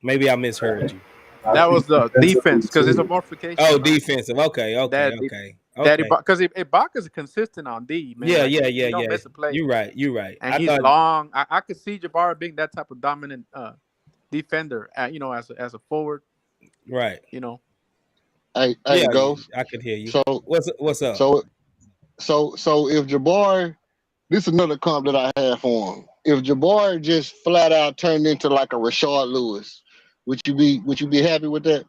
Maybe I misheard you. That was the defense, because it's a mortification. Oh, defensive. Okay. Because Ibaka's consistent on D, man. He don't miss a play. You're right. And he's long. I could see Jabari being that type of dominant defender, as a forward. Right. Hey, Ghost. I could hear you. So what's up? So if Jabari, this is another comp that I have for him. If Jabari just flat out turned into like a Rashard Lewis, would you be happy with that?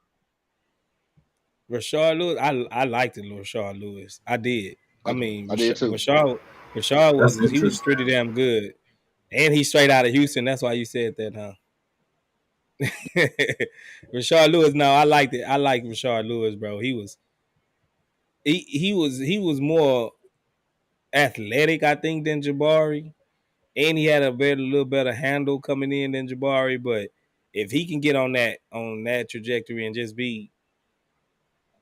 Rashard Lewis, I liked it, Rashard Lewis. I did. I mean, I did too. Rashard was pretty damn good, and he's straight out of Houston. That's why you said that, huh? Rashard Lewis, no, I liked it. I like Rashard Lewis, bro. He was more athletic, I think, than Jabari, and he had a little better handle coming in than Jabari. But if he can get on that trajectory and just be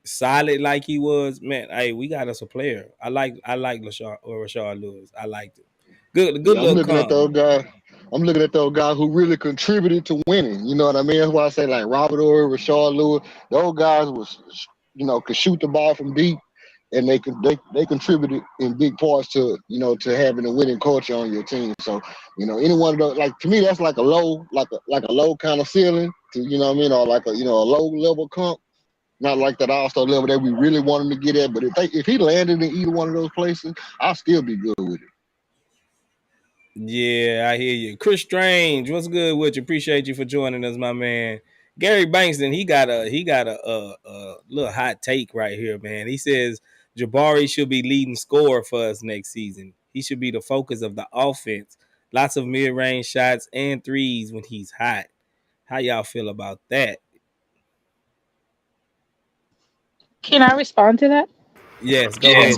solid like he was, man, hey, we got us a player. I like Rashard Lewis. I liked it. Good Yeah, little comp. I'm looking at those guys who really contributed to winning. You know what I mean? That's why I say like Robert Ory, Rashard Lewis. Those guys could shoot the ball from deep, and they contributed in big parts to to having a winning culture on your team. So any one of those, like, to me, that's like a low kind of ceiling to or like a low level comp. Not like that all-star level that we really want him to get at, but if he landed in either one of those places, I'll still be good with it. Yeah, I hear you. Chris Strange, what's good with you? Appreciate you for joining us, my man. Gary Bankston, he got a little hot take right here, man. He says Jabari should be leading scorer for us next season. He should be the focus of the offense. Lots of mid-range shots and threes when he's hot. How y'all feel about that? Can I respond to that? Yes, go ahead.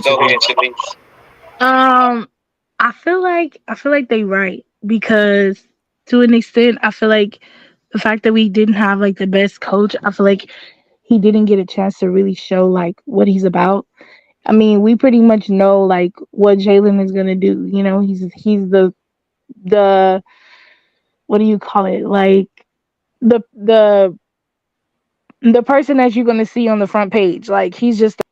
I feel like they right, because to an extent, I feel like the fact that we didn't have like the best coach, I feel like he didn't get a chance to really show like what he's about. I mean, we pretty much know like what Jalen is gonna do. He's the what do you call it? Like the person that you're gonna see on the front page. Like, he's just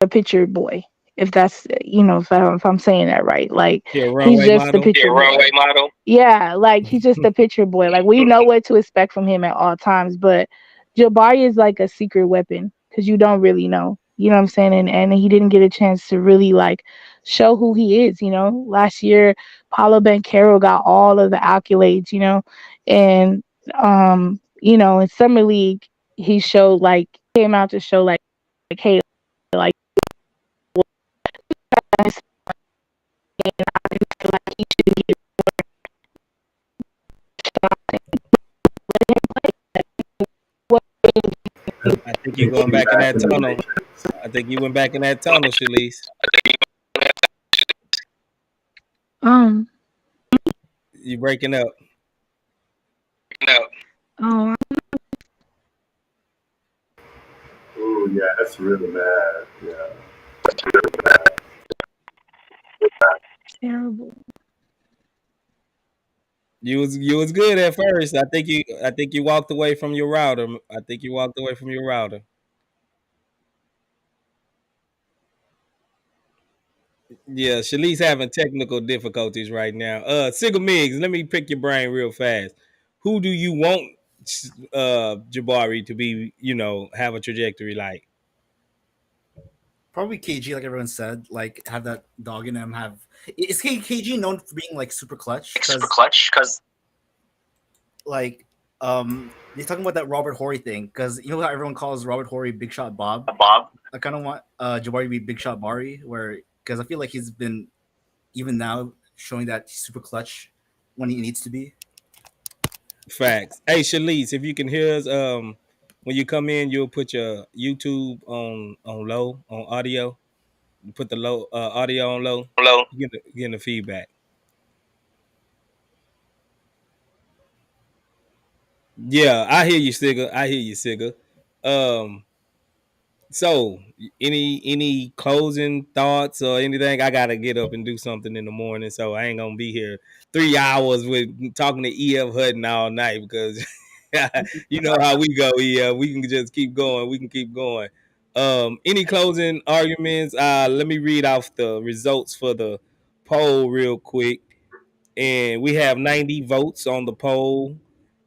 a picture boy. If that's if I'm saying that right, like, he's just the picture runway model. Yeah, like, he's just a picture boy. Like, we know what to expect from him at all times, but Jabari is like a secret weapon, because you don't really know. You know what I'm saying? And he didn't get a chance to really like show who he is. Last year, Paulo Banchero got all of the accolades. And in summer league, he came out to show like hey, like, and I feel like he should get more think you going back in that tunnel. I think you went back in that tunnel, Shalise. You breaking up. Oh, Oh yeah, that's really bad. Yeah. terrible. You was good at first. I think you walked away from your router. I think you walked away from your router. Yeah, Shalice having technical difficulties right now. Sigga Miggs, let me pick your brain real fast. Who do you want Jabari to be, have a trajectory like? Probably KG, like everyone said, like have that dog in him. Is KG known for being like super clutch? Because like he's talking about that Robert Horry thing. Because you know how everyone calls Robert Horry Big Shot Bob. I kind of want Jabari to be Big Shot Bari, because I feel like he's been even now showing that he's super clutch when he needs to be. Facts. Hey, Shalice, if you can hear us, when you come in, you'll put your YouTube on low on audio. You put the low audio on low. Hello. Getting the feedback. Yeah, I hear you, Sigga. So any closing thoughts or anything? I gotta get up and do something in the morning, so I ain't gonna be here 3 hours with talking to EF Hutton all night because you know how we go. Yeah, we can just keep going. We can keep going. Any closing arguments? Let me read off the results for the poll real quick. And we have 90 votes on the poll.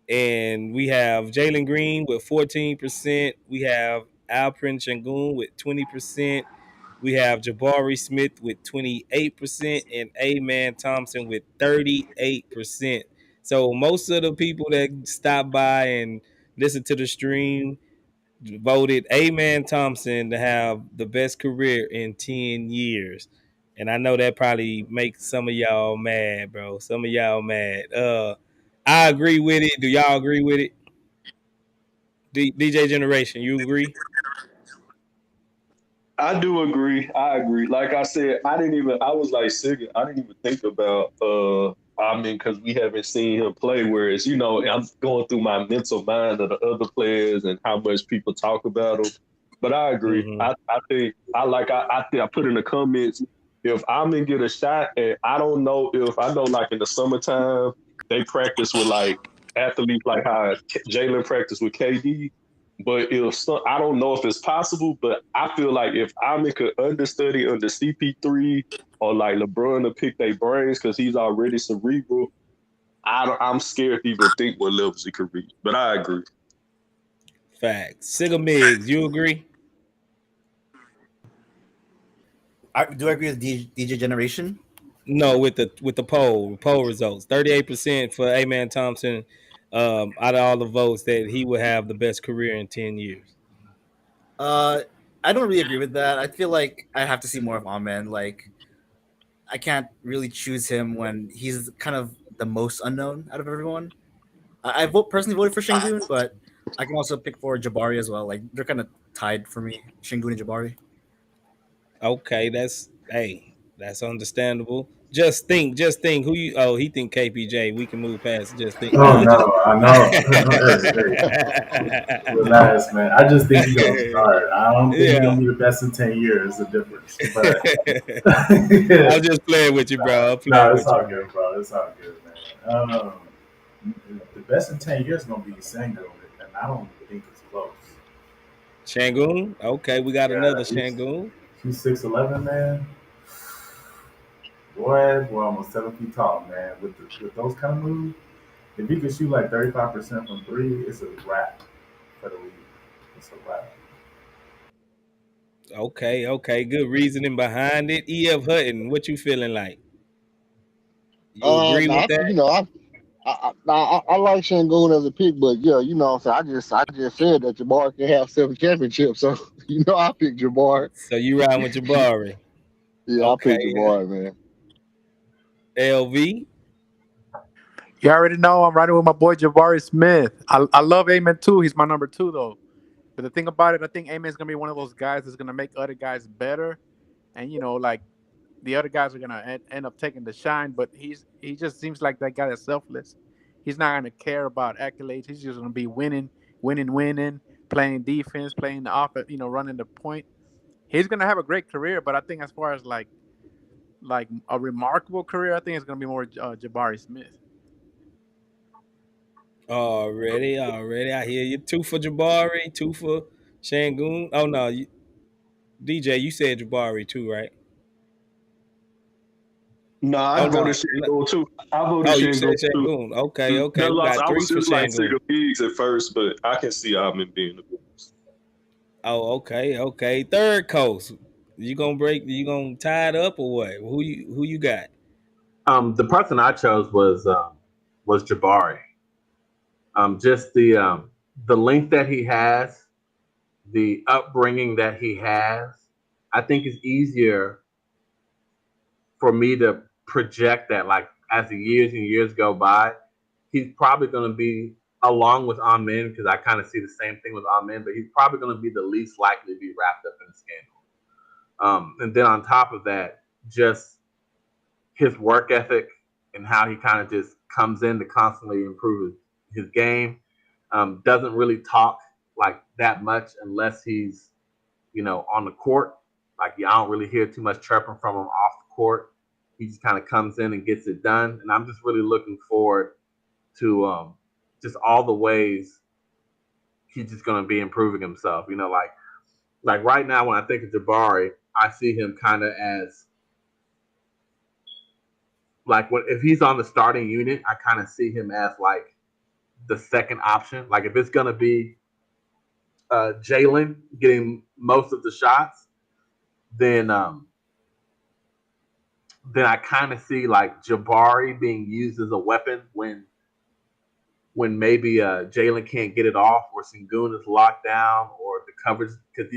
And we have Jalen Green with 14%. We have alperen Şengün with 20%. We have Jabari Smith with 28% and A-Man Thompson with 38%. So most of the people that stopped by and listened to the stream voted A-Man Thompson to have the best career in 10 years. And I know that probably makes some of y'all mad, bro. Some of y'all mad. I agree with it. Do y'all agree with it? DJ Generation, you agree? I do agree. I agree. Like I said, I was like Sigga, I didn't even think about because we haven't seen him play. Whereas, I'm going through my mental mind of the other players and how much people talk about them. But I agree. Mm-hmm. I think I put in the comments, if Amin get a shot, and I don't know if I know like in the summertime they practice with like athletes like how Jalen practiced with KD. But I don't know if it's possible, but I feel like if Amin could understudy under CP3 or like LeBron to pick their brains because he's already cerebral, I'm scared to even think what levels he could reach. But I agree. Facts. Sigga Miggs, you agree? Do I agree with DJ Generation? No, with the poll results. 38% for A-Man Thompson. Out of all the votes, that he would have the best career in 10 years. I don't really agree with that. I feel like I have to see more of Amen. Like, I can't really choose him when he's kind of the most unknown out of everyone. I personally voted for Şengün, but I can also pick for Jabari as well. Like, they're kind of tied for me, Şengün and Jabari. Okay, that's understandable. Just think who you. Oh, he think KPJ. We can move past. Just think. Oh no, I know. Hey, relax, man. I just think he's gonna start. I don't think he's gonna be the best in 10 years. The difference. But I'm just playing with you, bro. It's all good, bro. It's all good, man. The best in 10 years is gonna be sengun, and I don't think it's close. Şengün? Okay, we got another Şengün. He's 6'11", man. Boy, almost 7 feet tall, man. With those kind of moves, if he could shoot like 35% from three, it's a wrap for the league. It's a wrap. Okay. Good reasoning behind it. EF Hutton, what you feeling like? You agree with that? I like Şengün as a pick, but yeah, I just said that Jabari can have 7 championships, so I picked Jabari. So you riding with Jabari? Yeah, okay. I picked Jabari, man. LV? You already know I'm riding with my boy Jabari Smith. I love Amen too. He's my number 2 though. But the thing about it, I think Amen is gonna be one of those guys that's gonna make other guys better, and like the other guys are gonna end up taking the shine. But he just seems like that guy that's selfless. He's not gonna care about accolades. He's just gonna be winning, winning, playing defense, playing the offense, running the point. He's gonna have a great career, but I think as far as like a remarkable career, I think it's gonna be more Jabari Smith. Already. I hear you. 2 for Jabari, 2 for Şengün. Oh no, DJ, you said Jabari too, right? No, I Oh voted no. Şengün too. I voted Oh, you said Şengün too. Şengün. Okay. That We loss, got I 3 was for just like sick Şengün. of pigs at first, but I can see Alvin being the best. Oh, okay. Third coast. You gonna tie it up or what? Who you got? The person I chose was Jabari. Just the length that he has, the upbringing that he has. I think it's easier for me to project that, like as the years and years go by, he's probably going to be along with Amen, because I kind of see the same thing with Amen, but he's probably going to be the least likely to be wrapped up in a scandal. And then on top of that, just his work ethic and how he kind of just comes in to constantly improve his game. Doesn't really talk like that much unless he's, on the court. Like, I don't really hear too much chirping from him off the court. He just kind of comes in and gets it done. And I'm just really looking forward to just all the ways he's just going to be improving himself. Like right now when I think of Jabari, I see him kind of as like if he's on the starting unit, I kind of see him as like the second option. Like if it's going to be Jalen getting most of the shots, then I kind of see like Jabari being used as a weapon when maybe Jalen can't get it off, or sengun is locked down, or the coverage, because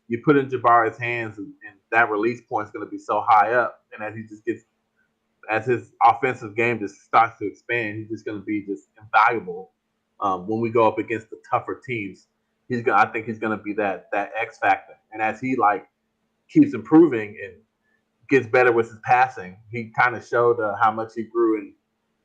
you put in Jabari's hands, and that release point is gonna be so high up, and as his offensive game just starts to expand, he's just gonna be just invaluable when we go up against the tougher teams. I think he's gonna be that X factor, and as he like keeps improving and gets better with his passing, he kind of showed how much he grew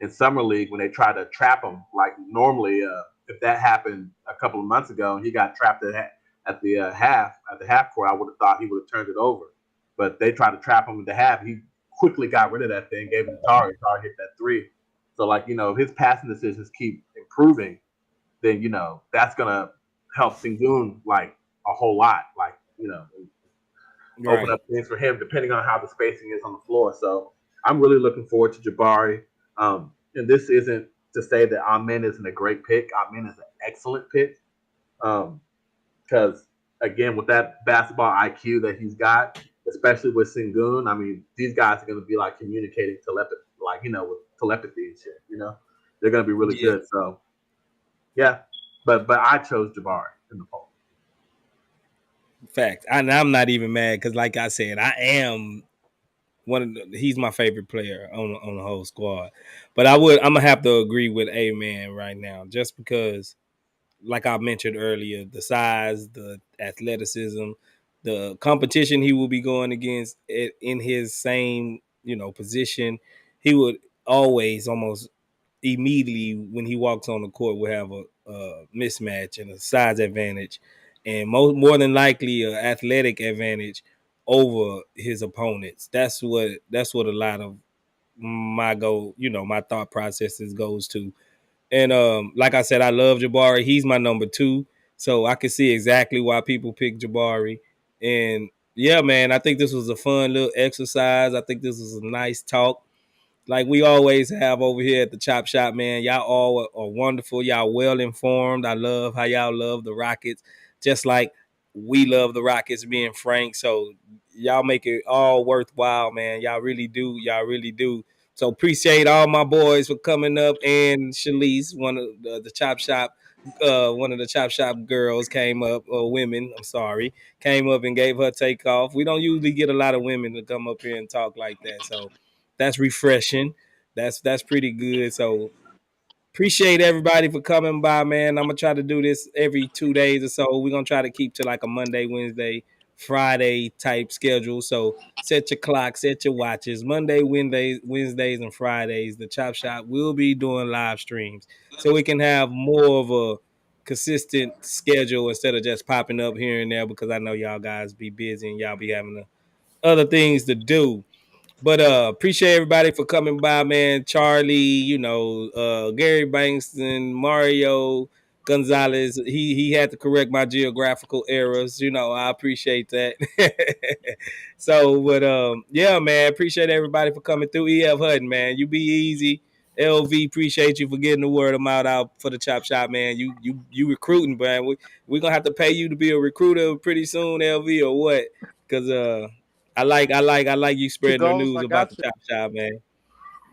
in summer league when they tried to trap him. Like normally, if that happened a couple of months ago and he got trapped at the half court, I would have thought he would have turned it over. But they tried to trap him at the half. He quickly got rid of that thing, gave him to Tari. Tari hit that three. So like, if his passing decisions keep improving, then that's gonna help Sengun like a whole lot. Like, open up things for him depending on how the spacing is on the floor. So I'm really looking forward to Jabari. And this isn't to say that Amen isn't a great pick. Amen is an excellent pick. Because again, with that basketball IQ that he's got, especially with Sengun, I mean, these guys are going to be like communicating telepathy, with telepathy and shit. They're going to be really good. So yeah, but I chose Jabari in the poll. Fact. I'm not even mad because, like I said, I am he's my favorite player on the whole squad. But I'm gonna have to agree with Amen right now, just because, like I mentioned earlier, the size, the athleticism, the competition he will be going against in his same position, he would always almost immediately when he walks on the court will have a mismatch and a size advantage, and more than likely an athletic advantage over his opponents. That's what a lot of my my thought processes goes to. And like I said, I love Jabari. He's my number 2, so I can see exactly why people pick Jabari. And yeah, man, I think this was a fun little exercise. I think this was a nice talk, like we always have over here at the Chop Shop, man. Y'all all are wonderful. Y'all well informed. I love how y'all love the Rockets, just like we love the Rockets, being frank. So y'all make it all worthwhile, man. Y'all really do. Y'all really do. So appreciate all my boys for coming up, and Shalise, one of the Chop Shop, one of the Chop Shop girls came up, or women, I'm sorry, came up and gave her takeoff. We don't usually get a lot of women to come up here and talk like that, so that's refreshing. That's pretty good. So appreciate everybody for coming by, man. I'm gonna try to do this every 2 days or so. We're gonna try to keep to like a Monday, Wednesday, Friday type schedule. So set your clock, set your watches. Monday, Wednesdays, and Fridays, the Chop Shop will be doing live streams, so we can have more of a consistent schedule instead of just popping up here and there. Because I know y'all guys be busy and y'all be having other things to do. But appreciate everybody for coming by, man. Charlie, Gary Bankston, Mario Gonzalez. He had to correct my geographical errors. I appreciate that. So, but yeah, man, appreciate everybody for coming through. EF Hutton, man, you be easy. LV, appreciate you for getting the word of mouth out for the Chop Shop, man. You recruiting, man. We gonna have to pay you to be a recruiter pretty soon, LV, or what? Because I like you spreading the Ghost, news I about got the you. Chop Shop, man.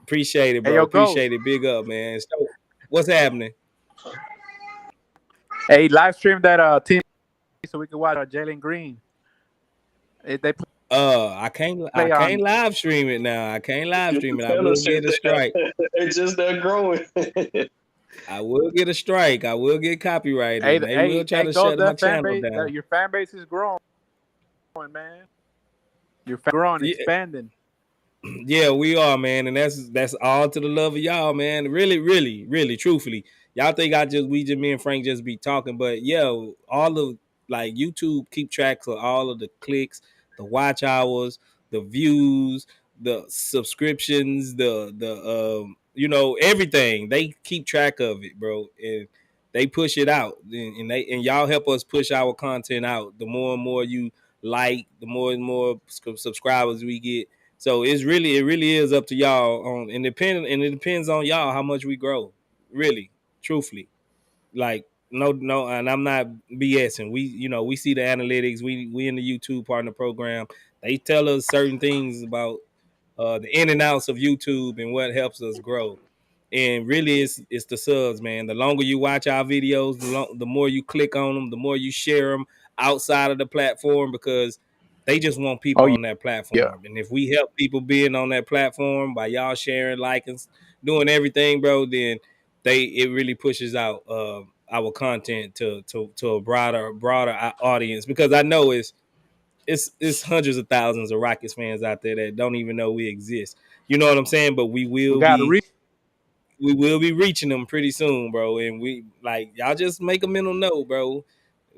Appreciate it, Hey, bro. yo, Appreciate Ghost. it. Big up, man. So, what's happening? Hey, live stream that team so we can watch Jalen Green. They I play on. can't live stream it now. I can't live stream it. I Tell will us get a strike. it's just that growing. I will get a strike. I will get copyrighted, and they will try to Ghost, shut my that fan channel base, down. your fan base is growing, man. You're growing, Yeah. expanding. Yeah, we are, man, and that's all to the love of y'all, man. Really, really, really, truthfully, y'all think me and Frank just be talking, but yo, all of like YouTube keep track of all of the clicks, the watch hours, the views, the subscriptions, the everything. They keep track of it, bro, and they push it out, and y'all help us push our content out. The more and more you like, the more and more subscribers we get. So it really is up to y'all and it depends on y'all how much we grow. Really, truthfully. Like no, and I'm not BSing. We see the analytics, we in the YouTube partner program. They tell us certain things about the in and outs of YouTube and what helps us grow. And really, it's the subs, man. The longer you watch our videos, the more you click on them, the more you share them outside of the platform, because they just want people Oh on that platform. yeah. And if we help people being on that platform by y'all sharing, liking, doing everything, bro, then it really pushes out our content to a broader audience, because I know it's hundreds of thousands of Rockets fans out there that don't even know we exist. You know what I'm saying? But we We will got to be reach. reaching them pretty soon, bro. And we like y'all just make a mental note, bro.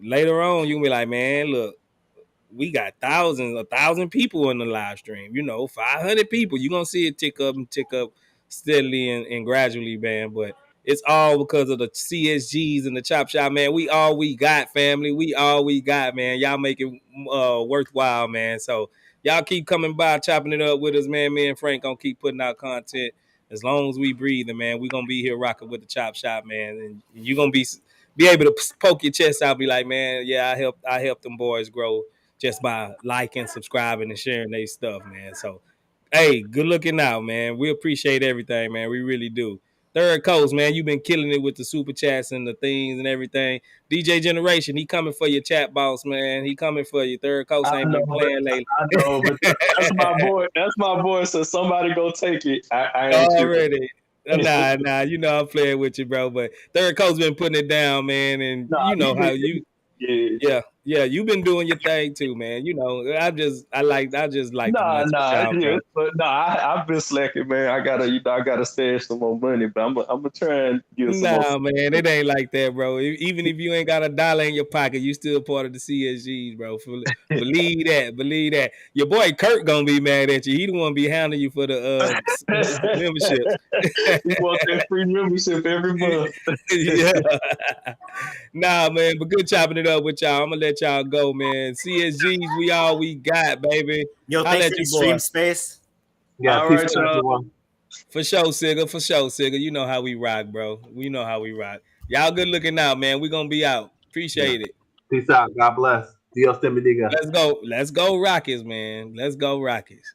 Later on, you can be like, man, look, we got 1,000 people in the live stream. 500 people. You're gonna see it tick up steadily and gradually, man. But it's all because of the CSGs and the Chop Shop, man. We all we got, family. We all we got, man. Y'all make it worthwhile, man. So y'all keep coming by, chopping it up with us, man. Me and Frank gonna keep putting out content as long as we breathing, man. We gonna be here rocking with the Chop Shop, man. And you gonna be able to poke your chest out, be like, man, yeah, I helped them boys grow just by liking, subscribing, and sharing their stuff, man. So, hey, good looking out, man. We appreciate everything, man. We really do. Third Coast, man, you've been killing it with the super chats and the things and everything. DJ Generation, he coming for your chat boss, man. He coming for you. Third Coast ain't been playing lately. I know, but that's my boy. That's my boy. So somebody go take it. I ain't Already. Nah, I'm playing with you, bro. But Third Coast been putting it down, man. And you know how you Yeah, you've been doing your thing too, man. I just like to mess with y'all, bro. But I've been slacking, man. I gotta stash some more money, but I'm gonna try and get some more. Nah, man, it ain't like that, bro. Even if you ain't got $1 in your pocket, you still part of the CSGs, bro. Believe that. Your boy Kurt gonna be mad at you. He the one be hounding you for the memberships. He wants that free membership every month. Yeah. Nah, man, but good chopping it up with y'all. I'm gonna let y'all go, man. CSGs, we all we got, baby. Yo, I'll thanks let for you, the boy. stream space. Yeah, All peace right, out, y'all. everyone. For sure, Sigga. You know how we rock, bro. We know how we rock. Y'all good looking out, man. We gonna be out. Appreciate it. Peace out. God bless. Dios te bendiga. Let's go. Let's go Rockets, man. Let's go Rockets.